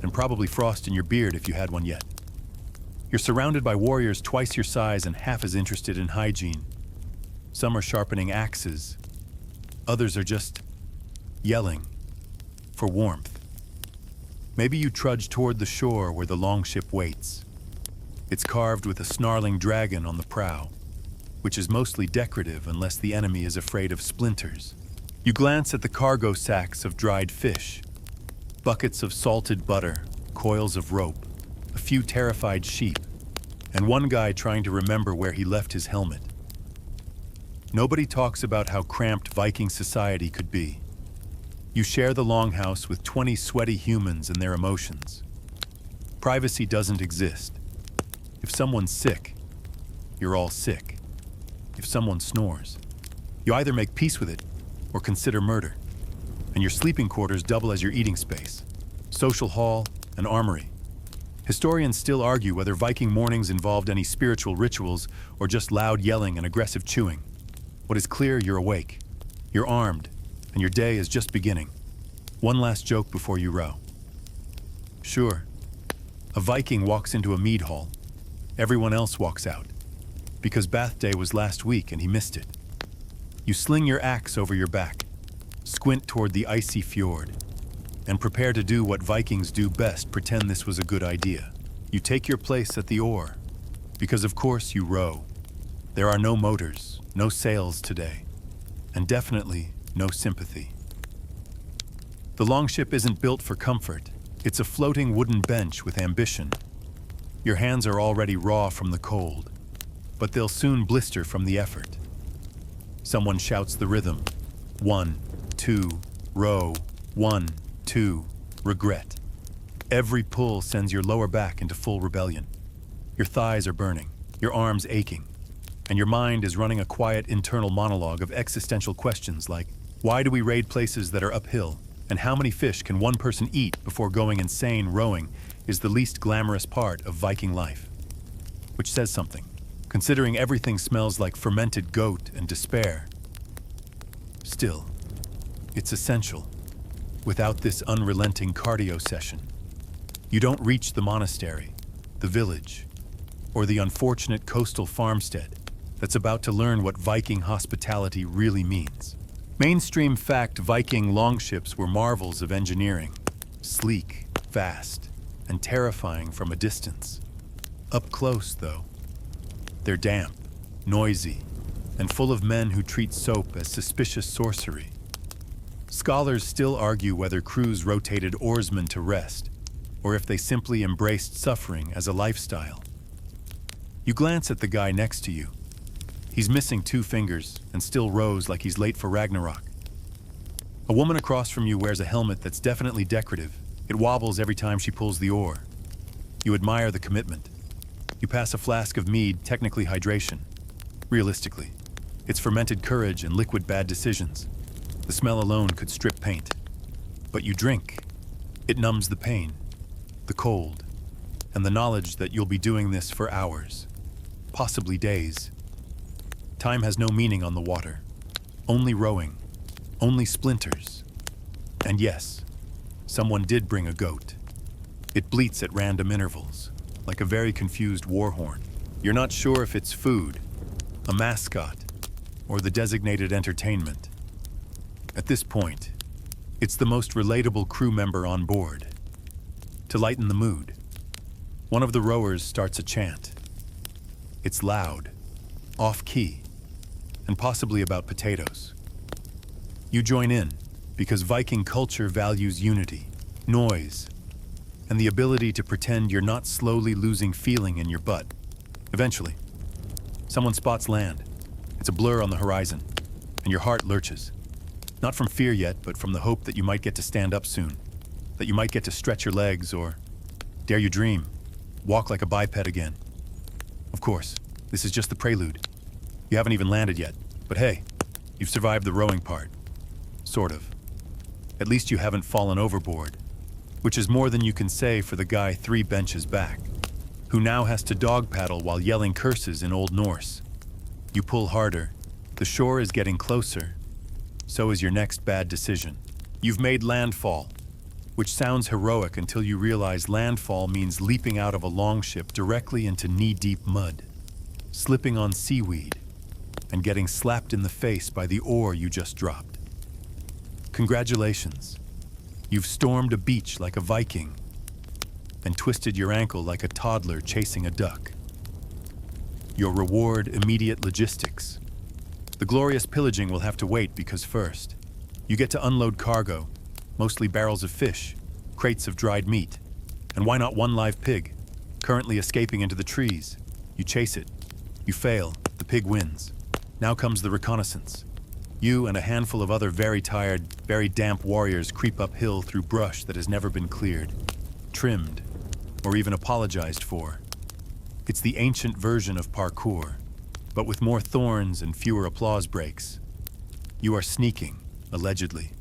and probably frost in your beard if you had one yet. You're surrounded by warriors twice your size and half as interested in hygiene. Some are sharpening axes. Others are just yelling for warmth. Maybe you trudge toward the shore where the longship waits. It's carved with a snarling dragon on the prow, which is mostly decorative unless the enemy is afraid of splinters. You glance at the cargo sacks of dried fish, buckets of salted butter, coils of rope, a few terrified sheep, and one guy trying to remember where he left his helmet. Nobody talks about how cramped Viking society could be. You share the longhouse with 20 sweaty humans and their emotions. Privacy doesn't exist. If someone's sick, you're all sick. If someone snores, you either make peace with it or consider murder. And your sleeping quarters double as your eating space, social hall, and armory. Historians still argue whether Viking mornings involved any spiritual rituals or just loud yelling and aggressive chewing. What is clear, you're awake, you're armed, and your day is just beginning. One last joke before you row. Sure, a Viking walks into a mead hall. Everyone else walks out, because bath day was last week and he missed it. You sling your axe over your back, squint toward the icy fjord, and prepare to do what Vikings do best, pretend this was a good idea. You take your place at the oar, because of course you row. There are no motors, no sails today, and definitely no sympathy. The longship isn't built for comfort. It's a floating wooden bench with ambition. Your hands are already raw from the cold, but they'll soon blister from the effort. Someone shouts the rhythm. 1, 2, row. 1, 2, regret. Every pull sends your lower back into full rebellion. Your thighs are burning, your arms aching, and your mind is running a quiet internal monologue of existential questions like, why do we raid places that are uphill? And how many fish can one person eat before going insane? Rowing is the least glamorous part of Viking life. Which says something, considering everything smells like fermented goat and despair. Still, it's essential. Without this unrelenting cardio session, you don't reach the monastery, the village, or the unfortunate coastal farmstead that's about to learn what Viking hospitality really means. Mainstream fact, Viking longships were marvels of engineering, sleek, fast, and terrifying from a distance. Up close, though, they're damp, noisy, and full of men who treat soap as suspicious sorcery. Scholars still argue whether crews rotated oarsmen to rest, or if they simply embraced suffering as a lifestyle. You glance at the guy next to you. He's missing 2 fingers and still rows like he's late for Ragnarok. A woman across from you wears a helmet that's definitely decorative. It wobbles every time she pulls the oar. You admire the commitment. You pass a flask of mead, technically hydration. Realistically, it's fermented courage and liquid bad decisions. The smell alone could strip paint. But you drink, It numbs the pain, the cold, and the knowledge that you'll be doing this for hours, possibly days. Time has no meaning on the water. Only rowing, only splinters. And yes, someone did bring a goat. It bleats at random intervals, like a very confused war horn. You're not sure if it's food, a mascot, or the designated entertainment. At this point, it's the most relatable crew member on board. To lighten the mood, one of the rowers starts a chant. It's loud, off-key, and possibly about potatoes. You join in because Viking culture values unity, noise, and the ability to pretend you're not slowly losing feeling in your butt. Eventually, someone spots land. It's a blur on the horizon, and your heart lurches. Not from fear yet, but from the hope that you might get to stand up soon, that you might get to stretch your legs or, dare you dream, walk like a biped again. Of course, this is just the prelude. You haven't even landed yet, but hey, you've survived the rowing part. Sort of. At least you haven't fallen overboard, which is more than you can say for the guy 3 benches back, who now has to dog paddle while yelling curses in Old Norse. You pull harder. The shore is getting closer. So is your next bad decision. You've made landfall, which sounds heroic until you realize landfall means leaping out of a longship directly into knee-deep mud, slipping on seaweed, and getting slapped in the face by the oar you just dropped. Congratulations. You've stormed a beach like a Viking and twisted your ankle like a toddler chasing a duck. Your reward, immediate logistics. The glorious pillaging will have to wait because first, you get to unload cargo, mostly barrels of fish, crates of dried meat, and why not 1 live pig, currently escaping into the trees. You chase it. You fail. The pig wins. Now comes the reconnaissance. You and a handful of other very tired, very damp warriors creep uphill through brush that has never been cleared, trimmed, or even apologized for. It's the ancient version of parkour, but with more thorns and fewer applause breaks. You are sneaking, allegedly,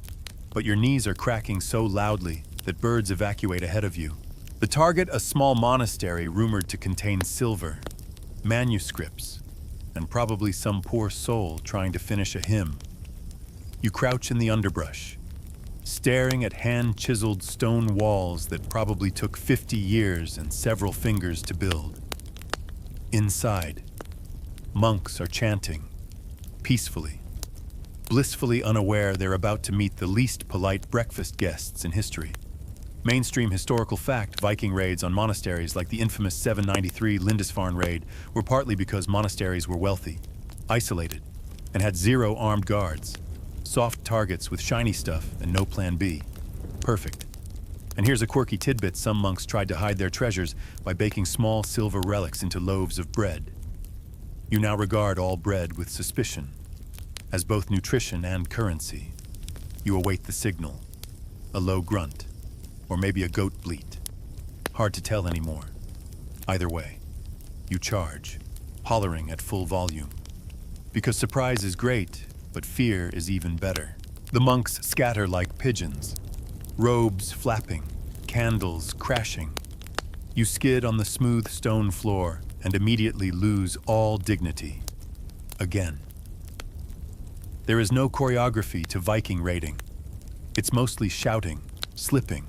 but your knees are cracking so loudly that birds evacuate ahead of you. The target, a small monastery rumored to contain silver, manuscripts, and probably some poor soul trying to finish a hymn. You crouch in the underbrush, staring at hand-chiseled stone walls that probably took 50 years and several fingers to build. Inside, monks are chanting, peacefully, blissfully unaware they're about to meet the least polite breakfast guests in history. Mainstream historical fact, Viking raids on monasteries like the infamous 793 Lindisfarne raid were partly because monasteries were wealthy, isolated, and had 0 armed guards, soft targets with shiny stuff and no plan B. Perfect. And here's a quirky tidbit: some monks tried to hide their treasures by baking small silver relics into loaves of bread. You now regard all bread with suspicion, as both nutrition and currency. You await the signal, a low grunt, or maybe a goat bleat. Hard to tell anymore. Either way, you charge, hollering at full volume. Because surprise is great, but fear is even better. The monks scatter like pigeons, robes flapping, candles crashing. You skid on the smooth stone floor and immediately lose all dignity. Again. There is no choreography to Viking raiding. It's mostly shouting, slipping,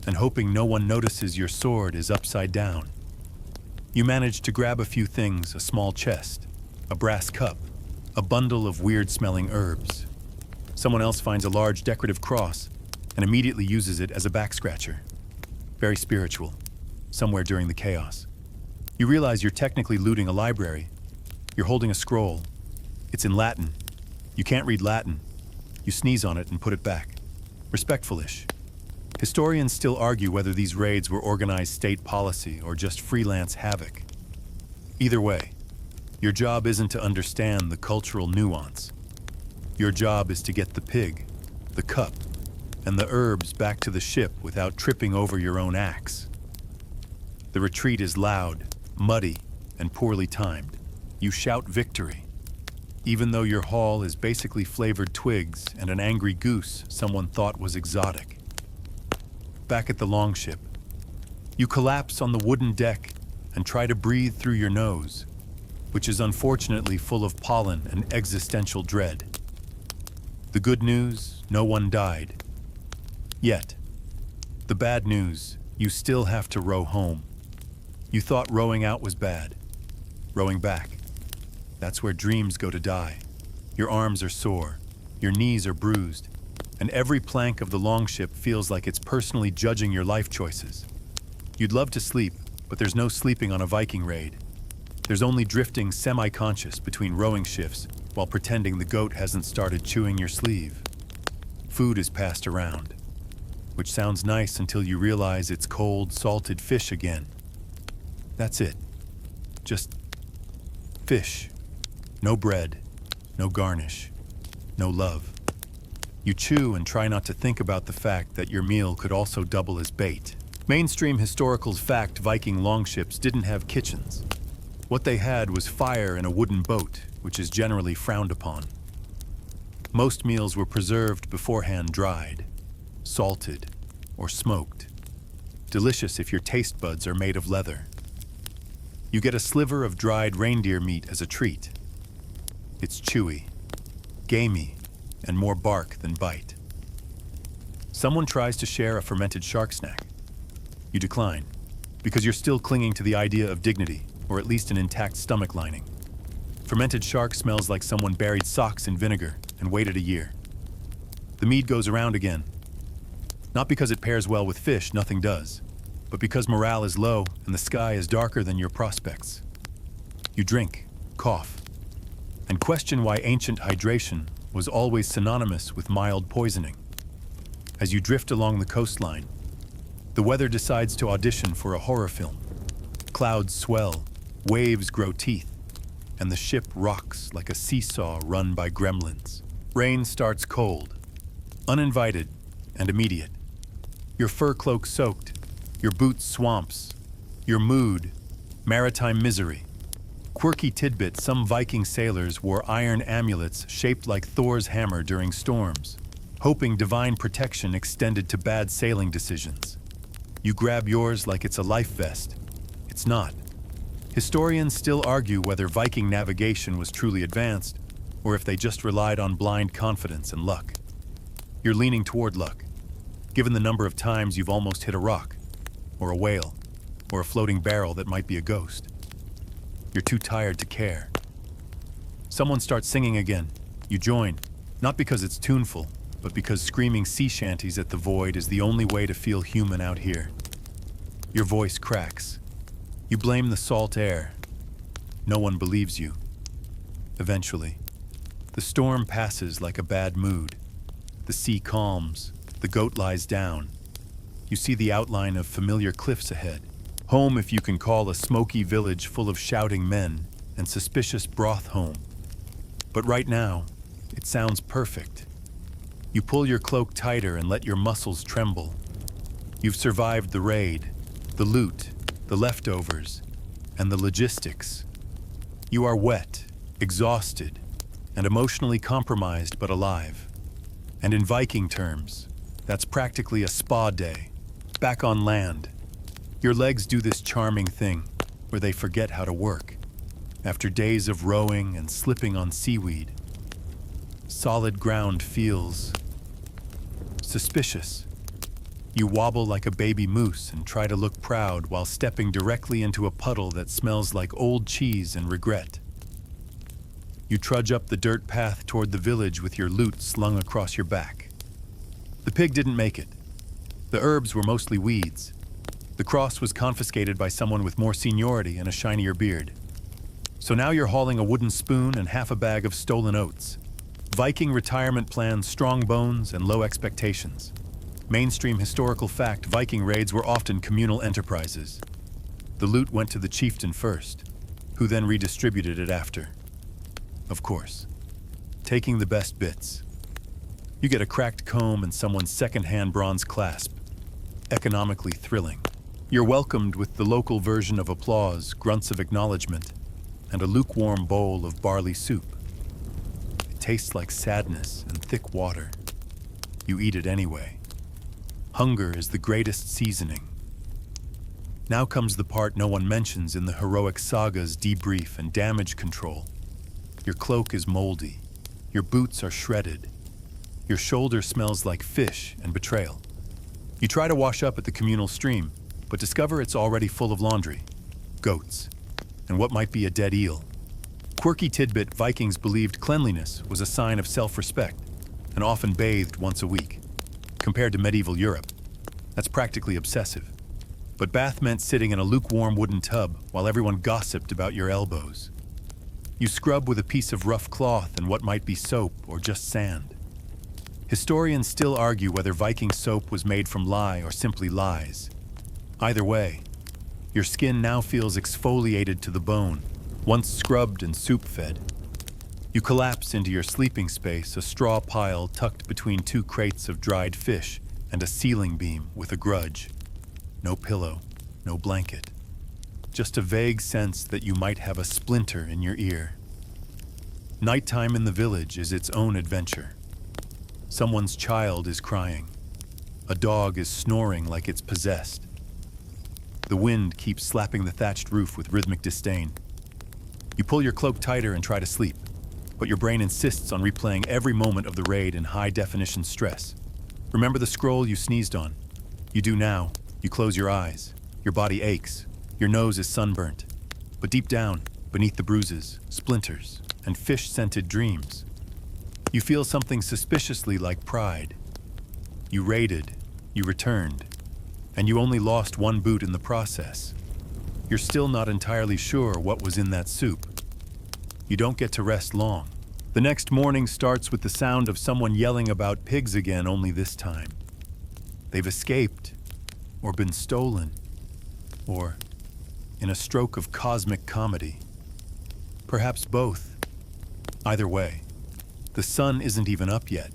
and hoping no one notices your sword is upside down. You manage to grab a few things: a small chest, a brass cup, a bundle of weird-smelling herbs. Someone else finds a large decorative cross and immediately uses it as a back-scratcher. Very spiritual, somewhere during the chaos. You realize you're technically looting a library. You're holding a scroll. It's in Latin. You can't read Latin. You sneeze on it and put it back. Respectful-ish. Historians still argue whether these raids were organized state policy or just freelance havoc. Either way, your job isn't to understand the cultural nuance. Your job is to get the pig, the cup, and the herbs back to the ship without tripping over your own axe. The retreat is loud, muddy, and poorly timed. You shout victory, even though your haul is basically flavored twigs and an angry goose someone thought was exotic. back at the longship. You collapse on the wooden deck and try to breathe through your nose, which is unfortunately full of pollen and existential dread. The good news, no one died. Yet. The bad news, you still have to row home. You thought rowing out was bad. Rowing back. That's where dreams go to die. Your arms are sore, your knees are bruised, and every plank of the longship feels like it's personally judging your life choices. You'd love to sleep, but there's no sleeping on a Viking raid. There's only drifting semi-conscious between rowing shifts while pretending the goat hasn't started chewing your sleeve. Food is passed around, which sounds nice until you realize it's cold, salted fish again. That's it. Just fish. No bread, no garnish, no love. You chew and try not to think about the fact that your meal could also double as bait. Mainstream historical's fact Viking longships didn't have kitchens. What they had was fire in a wooden boat, which is generally frowned upon. Most meals were preserved beforehand, dried, salted, or smoked. Delicious if your taste buds are made of leather. You get a sliver of dried reindeer meat as a treat. It's chewy, gamey, and more bark than bite. Someone tries to share a fermented shark snack. You decline, because you're still clinging to the idea of dignity, or at least an intact stomach lining. Fermented shark smells like someone buried socks in vinegar and waited a year. The mead goes around again. Not because it pairs well with fish, nothing does, but because morale is low and the sky is darker than your prospects. You drink, cough, and question why ancient hydration was always synonymous with mild poisoning. As you drift along the coastline, the weather decides to audition for a horror film. Clouds swell, waves grow teeth, and the ship rocks like a seesaw run by gremlins. Rain starts cold, uninvited and immediate. Your fur cloak soaked, your boots swamps, your mood, maritime misery. Quirky tidbit, some Viking sailors wore iron amulets shaped like Thor's hammer during storms, hoping divine protection extended to bad sailing decisions. You grab yours like it's a life vest. It's not. Historians still argue whether Viking navigation was truly advanced, or if they just relied on blind confidence and luck. You're leaning toward luck, given the number of times you've almost hit a rock, or a whale, or a floating barrel that might be a ghost. You're too tired to care. Someone starts singing again. You join, not because it's tuneful, but because screaming sea shanties at the void is the only way to feel human out here. Your voice cracks. You blame the salt air. No one believes you. Eventually, the storm passes like a bad mood. The sea calms. The goat lies down. You see the outline of familiar cliffs ahead. Home, if you can call a smoky village full of shouting men and suspicious broth home. But right now, it sounds perfect. You pull your cloak tighter and let your muscles tremble. You've survived the raid, the loot, the leftovers, and the logistics. You are wet, exhausted, and emotionally compromised but alive. And in Viking terms, that's practically a spa day, back on land. Your legs do this charming thing where they forget how to work. After days of rowing and slipping on seaweed, solid ground feels suspicious. You wobble like a baby moose and try to look proud while stepping directly into a puddle that smells like old cheese and regret. You trudge up the dirt path toward the village with your loot slung across your back. The pig didn't make it. The herbs were mostly weeds. The cross was confiscated by someone with more seniority and a shinier beard. So now you're hauling a wooden spoon and half a bag of stolen oats. Viking retirement plans, strong bones, and low expectations. Mainstream historical fact, Viking raids were often communal enterprises. The loot went to the chieftain first, who then redistributed it after. Of course, taking the best bits. You get a cracked comb and someone's second-hand bronze clasp. Economically thrilling. You're welcomed with the local version of applause, grunts of acknowledgement, and a lukewarm bowl of barley soup. It tastes like sadness and thick water. You eat it anyway. Hunger is the greatest seasoning. Now comes the part no one mentions in the heroic saga's debrief and damage control. Your cloak is moldy. Your boots are shredded. Your shoulder smells like fish and betrayal. You try to wash up at the communal stream, but discover it's already full of laundry, goats, and what might be a dead eel. Quirky tidbit: Vikings believed cleanliness was a sign of self-respect and often bathed once a week. Compared to medieval Europe, that's practically obsessive. But bath meant sitting in a lukewarm wooden tub while everyone gossiped about your elbows. You scrub with a piece of rough cloth and what might be soap or just sand. Historians still argue whether Viking soap was made from lye or simply lies. Either way, your skin now feels exfoliated to the bone, once scrubbed and soup-fed. You collapse into your sleeping space, a straw pile tucked between two crates of dried fish and a ceiling beam with a grudge. No pillow, no blanket. Just a vague sense that you might have a splinter in your ear. Nighttime in the village is its own adventure. Someone's child is crying. A dog is snoring like it's possessed. The wind keeps slapping the thatched roof with rhythmic disdain. You pull your cloak tighter and try to sleep, but your brain insists on replaying every moment of the raid in high-definition stress. Remember the scroll you sneezed on? You do now. You close your eyes. Your body aches. Your nose is sunburnt. But deep down, beneath the bruises, splinters, and fish-scented dreams, you feel something suspiciously like pride. You raided, you returned, and you only lost one boot in the process. You're still not entirely sure what was in that soup. You don't get to rest long. The next morning starts with the sound of someone yelling about pigs again, only this time. They've escaped, or been stolen, or, in a stroke of cosmic comedy, perhaps both. Either way, the sun isn't even up yet,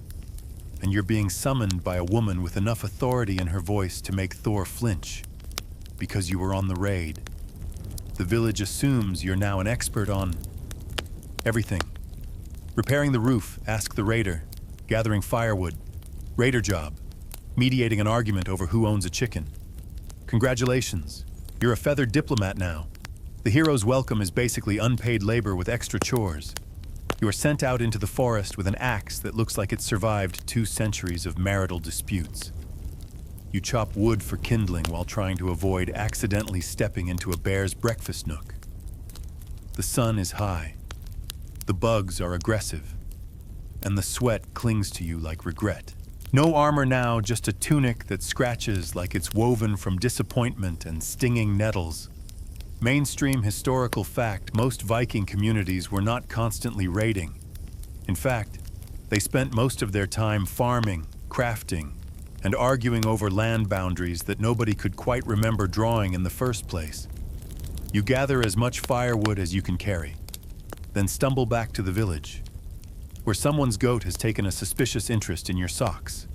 and you're being summoned by a woman with enough authority in her voice to make Thor flinch, because you were on the raid. The village assumes you're now an expert on everything. Repairing the roof, ask the raider. Gathering firewood, raider job. Mediating an argument over who owns a chicken. Congratulations, you're a feathered diplomat now. The hero's welcome is basically unpaid labor with extra chores. You are sent out into the forest with an axe that looks like it survived 2 centuries of marital disputes. You chop wood for kindling while trying to avoid accidentally stepping into a bear's breakfast nook. The sun is high. The bugs are aggressive. And the sweat clings to you like regret. No armor now, just a tunic that scratches like it's woven from disappointment and stinging nettles. Mainstream historical fact: most Viking communities were not constantly raiding. In fact, they spent most of their time farming, crafting, and arguing over land boundaries that nobody could quite remember drawing in the first place. You gather as much firewood as you can carry, then stumble back to the village, where someone's goat has taken a suspicious interest in your socks.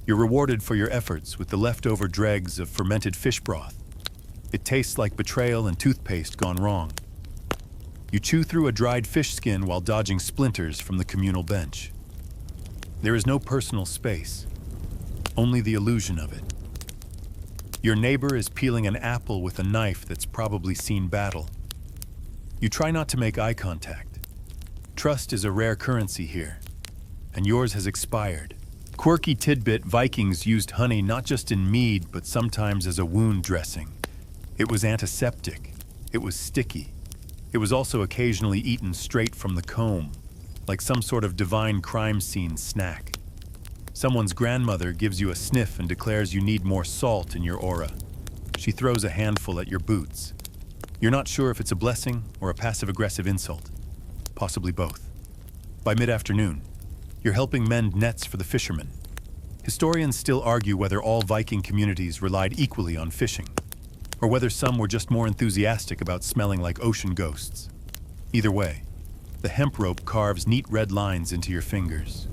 You're rewarded for your efforts with the leftover dregs of fermented fish broth. It tastes like betrayal and toothpaste gone wrong. You chew through a dried fish skin while dodging splinters from the communal bench. There is no personal space, only the illusion of it. Your neighbor is peeling an apple with a knife that's probably seen battle. You try not to make eye contact. Trust is a rare currency here, and yours has expired. Quirky tidbit: Vikings used honey not just in mead, but sometimes as a wound dressing. It was antiseptic. It was sticky. It was also occasionally eaten straight from the comb, like some sort of divine crime scene snack. Someone's grandmother gives you a sniff and declares you need more salt in your aura. She throws a handful at your boots. You're not sure if it's a blessing or a passive-aggressive insult. Possibly both. By mid-afternoon, you're helping mend nets for the fishermen. Historians still argue whether all Viking communities relied equally on fishing, or whether some were just more enthusiastic about smelling like ocean ghosts. Either way, the hemp rope carves neat red lines into your fingers,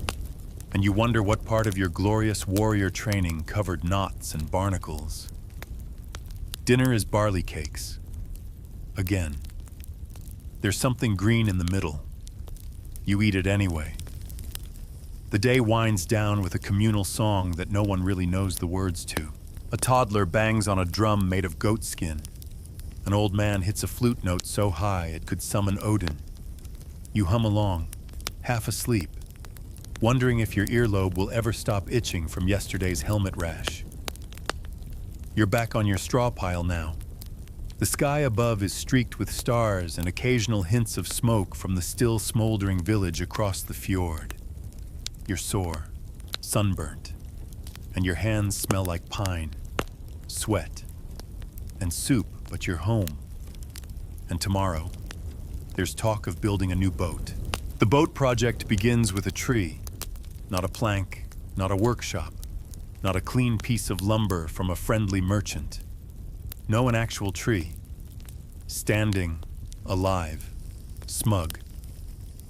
and you wonder what part of your glorious warrior training covered knots and barnacles. Dinner is barley cakes. Again. There's something green in the middle. You eat it anyway. The day winds down with a communal song that no one really knows the words to. A toddler bangs on a drum made of goat skin. An old man hits a flute note so high it could summon Odin. You hum along, half asleep, wondering if your earlobe will ever stop itching from yesterday's helmet rash. You're back on your straw pile now. The sky above is streaked with stars and occasional hints of smoke from the still smoldering village across the fjord. You're sore, sunburnt, and your hands smell like pine, sweat, and soup, but you're home. And tomorrow, there's talk of building a new boat. The boat project begins with a tree, not a plank, not a workshop, not a clean piece of lumber from a friendly merchant. No, an actual tree, standing, alive, smug.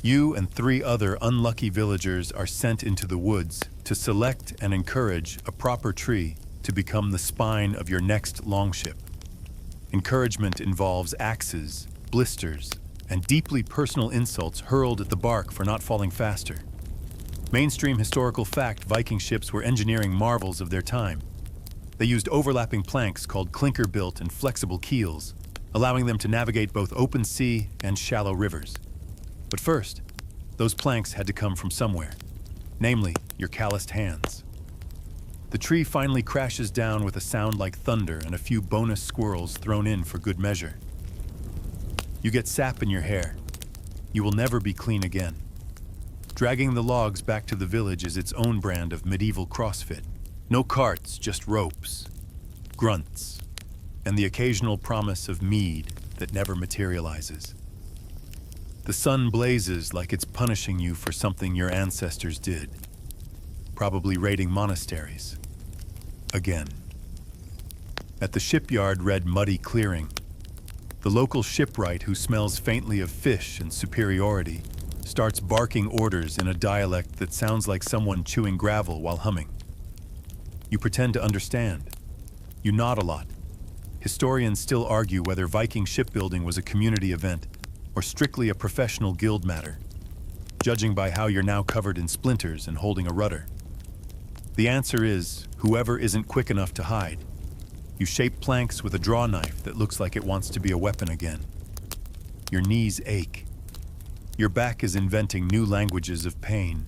You and 3 other unlucky villagers are sent into the woods to select and encourage a proper tree to become the spine of your next longship. Encouragement involves axes, blisters, and deeply personal insults hurled at the bark for not falling faster. Mainstream historical fact, Viking ships were engineering marvels of their time. They used overlapping planks called clinker-built and flexible keels, allowing them to navigate both open sea and shallow rivers. But first, those planks had to come from somewhere, namely your calloused hands. The tree finally crashes down with a sound like thunder and a few bonus squirrels thrown in for good measure. You get sap in your hair. You will never be clean again. Dragging the logs back to the village is its own brand of medieval CrossFit. No carts, just ropes, grunts, and the occasional promise of mead that never materializes. The sun blazes like it's punishing you for something your ancestors did, probably raiding monasteries. Again. At the shipyard red muddy clearing, the local shipwright who smells faintly of fish and superiority starts barking orders in a dialect that sounds like someone chewing gravel while humming. You pretend to understand. You nod a lot. Historians still argue whether Viking shipbuilding was a community event or strictly a professional guild matter, judging by how you're now covered in splinters and holding a rudder. The answer is, whoever isn't quick enough to hide. You shape planks with a draw knife that looks like it wants to be a weapon again. Your knees ache. Your back is inventing new languages of pain.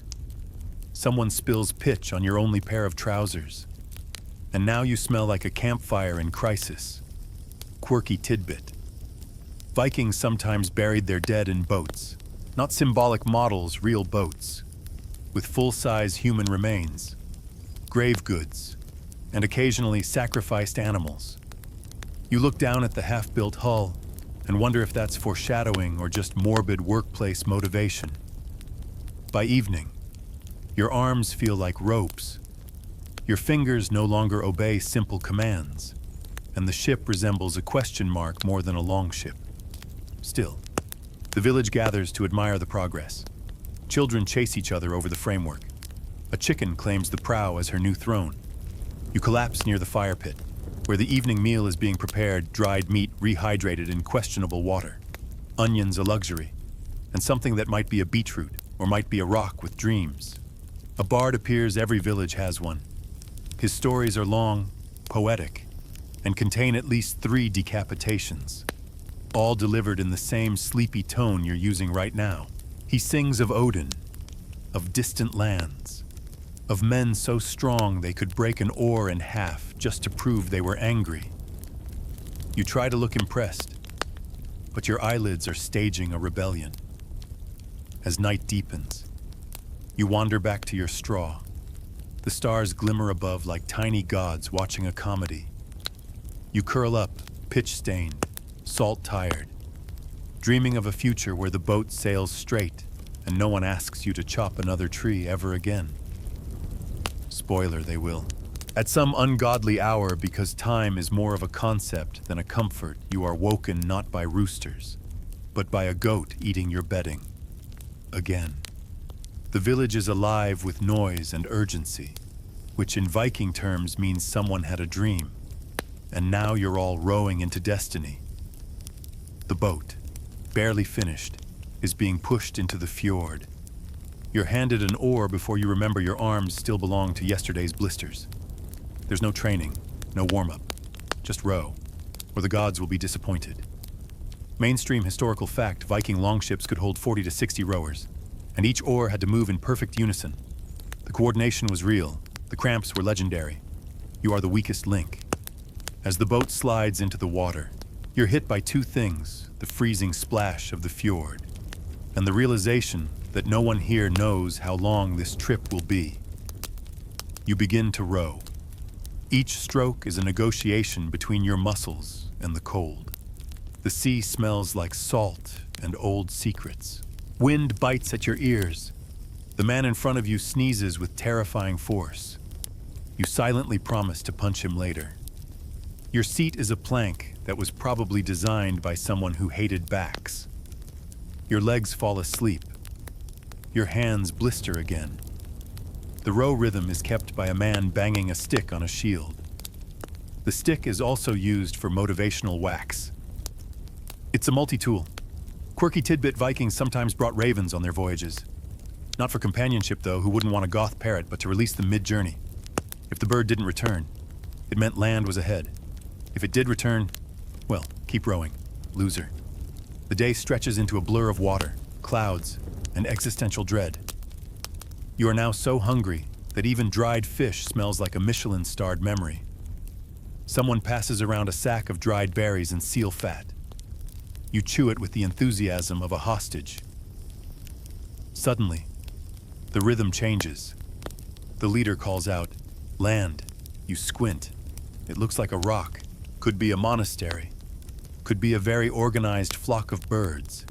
Someone spills pitch on your only pair of trousers. And now you smell like a campfire in crisis. Quirky tidbit. Vikings sometimes buried their dead in boats. Not symbolic models, real boats. With full-size human remains, grave goods, and occasionally sacrificed animals. You look down at the half-built hull and wonder if that's foreshadowing or just morbid workplace motivation. By evening, your arms feel like ropes. Your fingers no longer obey simple commands, and the ship resembles a question mark more than a longship. Still, the village gathers to admire the progress. Children chase each other over the framework. A chicken claims the prow as her new throne. You collapse near the fire pit, where the evening meal is being prepared, dried meat rehydrated in questionable water, onions a luxury, and something that might be a beetroot or might be a rock with dreams. A bard appears, every village has one. His stories are long, poetic, and contain at least 3 decapitations, all delivered in the same sleepy tone you're using right now. He sings of Odin, of distant lands, of men so strong they could break an oar in half just to prove they were angry. You try to look impressed, but your eyelids are staging a rebellion. As night deepens, you wander back to your straw. The stars glimmer above like tiny gods watching a comedy. You curl up, pitch-stained, salt-tired, dreaming of a future where the boat sails straight and no one asks you to chop another tree ever again. Spoiler, they will. At some ungodly hour, because time is more of a concept than a comfort, you are woken not by roosters, but by a goat eating your bedding. Again. The village is alive with noise and urgency, which in Viking terms means someone had a dream, and now you're all rowing into destiny. The boat, barely finished, is being pushed into the fjord. You're handed an oar before you remember your arms still belong to yesterday's blisters. There's no training, no warm-up. Just row, or the gods will be disappointed. Mainstream historical fact, Viking longships could hold 40 to 60 rowers, and each oar had to move in perfect unison. The coordination was real. The cramps were legendary. You are the weakest link. As the boat slides into the water, you're hit by two things: the freezing splash of the fjord, and the realization that no one here knows how long this trip will be. You begin to row. Each stroke is a negotiation between your muscles and the cold. The sea smells like salt and old secrets. Wind bites at your ears. The man in front of you sneezes with terrifying force. You silently promise to punch him later. Your seat is a plank that was probably designed by someone who hated backs. Your legs fall asleep. Your hands blister again. The row rhythm is kept by a man banging a stick on a shield. The stick is also used for motivational wax. It's a multi-tool. Quirky tidbit: Vikings sometimes brought ravens on their voyages. Not for companionship, though. Who wouldn't want a goth parrot, but to release them mid-journey? If the bird didn't return, it meant land was ahead. If it did return, well, keep rowing, loser. The day stretches into a blur of water, clouds, and existential dread. You are now so hungry that even dried fish smells like a Michelin-starred memory. Someone passes around a sack of dried berries and seal fat. You chew it with the enthusiasm of a hostage. Suddenly, the rhythm changes. The leader calls out, "Land." You squint. It looks like a rock. Could be a monastery. Could be a very organized flock of birds.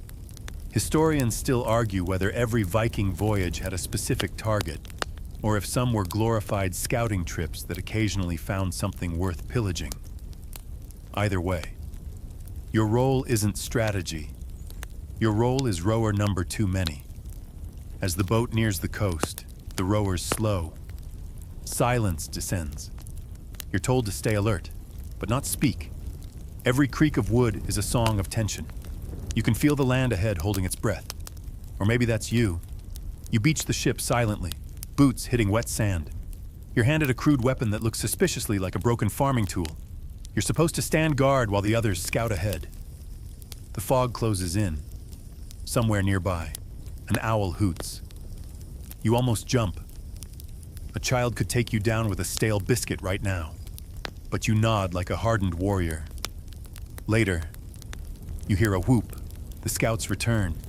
Historians still argue whether every Viking voyage had a specific target, or if some were glorified scouting trips that occasionally found something worth pillaging. Either way, your role isn't strategy. Your role is rower number too many. As the boat nears the coast, the rowers slow. Silence descends. You're told to stay alert, but not speak. Every creak of wood is a song of tension. You can feel the land ahead holding its breath. Or maybe that's you. You beach the ship silently, boots hitting wet sand. You're handed a crude weapon that looks suspiciously like a broken farming tool. You're supposed to stand guard while the others scout ahead. The fog closes in. Somewhere nearby, an owl hoots. You almost jump. A child could take you down with a stale biscuit right now, but you nod like a hardened warrior. Later, you hear a whoop. The scouts return.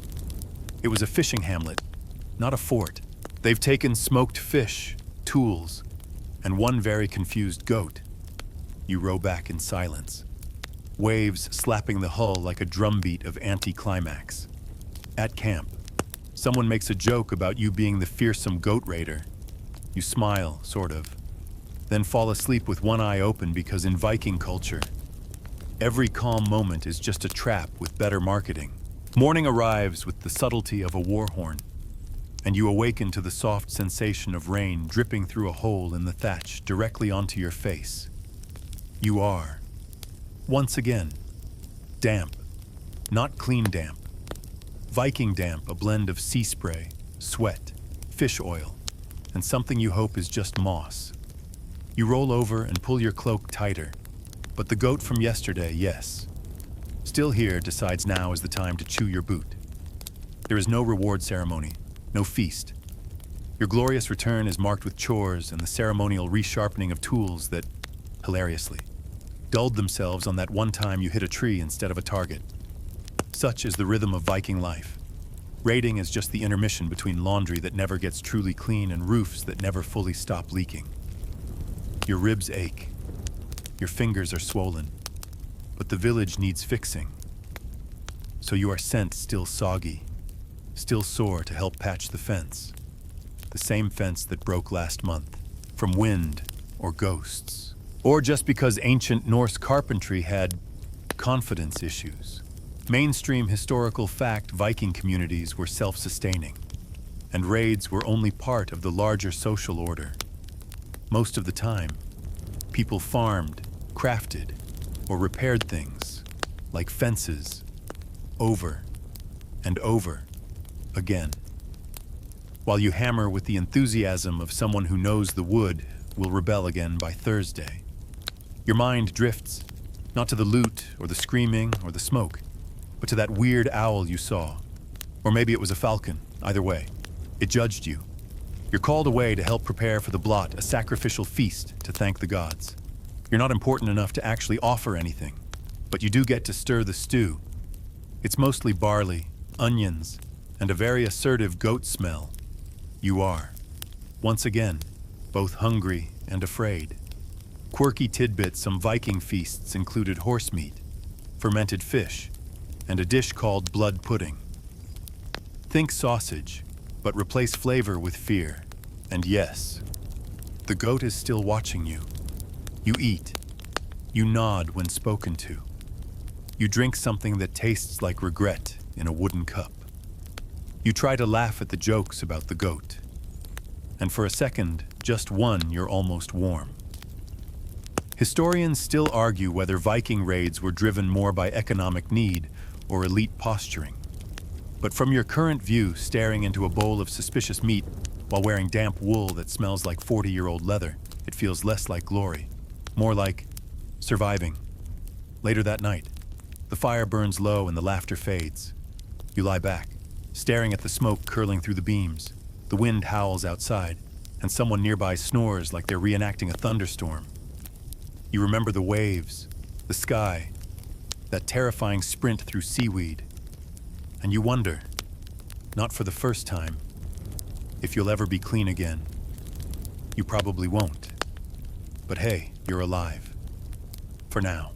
It was a fishing hamlet, not a fort. They've taken smoked fish, tools, and one very confused goat. You row back in silence. Waves slapping the hull like a drumbeat of anti-climax. At camp, someone makes a joke about you being the fearsome goat raider. You smile, sort of, then fall asleep with one eye open because in Viking culture, every calm moment is just a trap with better marketing. Morning arrives with the subtlety of a war horn, and you awaken to the soft sensation of rain dripping through a hole in the thatch directly onto your face. You are, once again, damp, not clean damp. Viking damp, a blend of sea spray, sweat, fish oil, and something you hope is just moss. You roll over and pull your cloak tighter, but the goat from yesterday, yes, still here, decides now is the time to chew your boot. There is no reward ceremony, no feast. Your glorious return is marked with chores and the ceremonial resharpening of tools that, hilariously, dulled themselves on that one time you hit a tree instead of a target. Such is the rhythm of Viking life. Raiding is just the intermission between laundry that never gets truly clean and roofs that never fully stop leaking. Your ribs ache. Your fingers are swollen. But the village needs fixing. So you are sent still soggy, still sore to help patch the fence. The same fence that broke last month, from wind or ghosts. Or just because ancient Norse carpentry had confidence issues. Mainstream historical fact, Viking communities were self-sustaining, and raids were only part of the larger social order. Most of the time, people farmed, crafted, or repaired things, like fences, over and over again. while you hammer with the enthusiasm of someone who knows the wood will rebel again by Thursday. Your mind drifts, not to the loot or the screaming or the smoke, but to that weird owl you saw. Or maybe it was a falcon, either way. It judged you. You're called away to help prepare for the blot, a sacrificial feast to thank the gods. You're not important enough to actually offer anything, but you do get to stir the stew. It's mostly barley, onions, and a very assertive goat smell. You are, once again, both hungry and afraid. Quirky tidbits, some Viking feasts included horse meat, fermented fish, and a dish called blood pudding. Think sausage, but replace flavor with fear. And yes, the goat is still watching you. You eat. You nod when spoken to. You drink something that tastes like regret in a wooden cup. You try to laugh at the jokes about the goat. And for a second, just one, you're almost warm. Historians still argue whether Viking raids were driven more by economic need or elite posturing. But from your current view, staring into a bowl of suspicious meat while wearing damp wool that smells like 40-year-old leather, it feels less like glory, more like surviving. Later that night, the fire burns low and the laughter fades. You lie back, staring at the smoke curling through the beams. The wind howls outside, and someone nearby snores like they're reenacting a thunderstorm. You remember the waves, the sky, that terrifying sprint through seaweed. And you wonder, not for the first time, if you'll ever be clean again. You probably won't. But hey, you're alive. For now.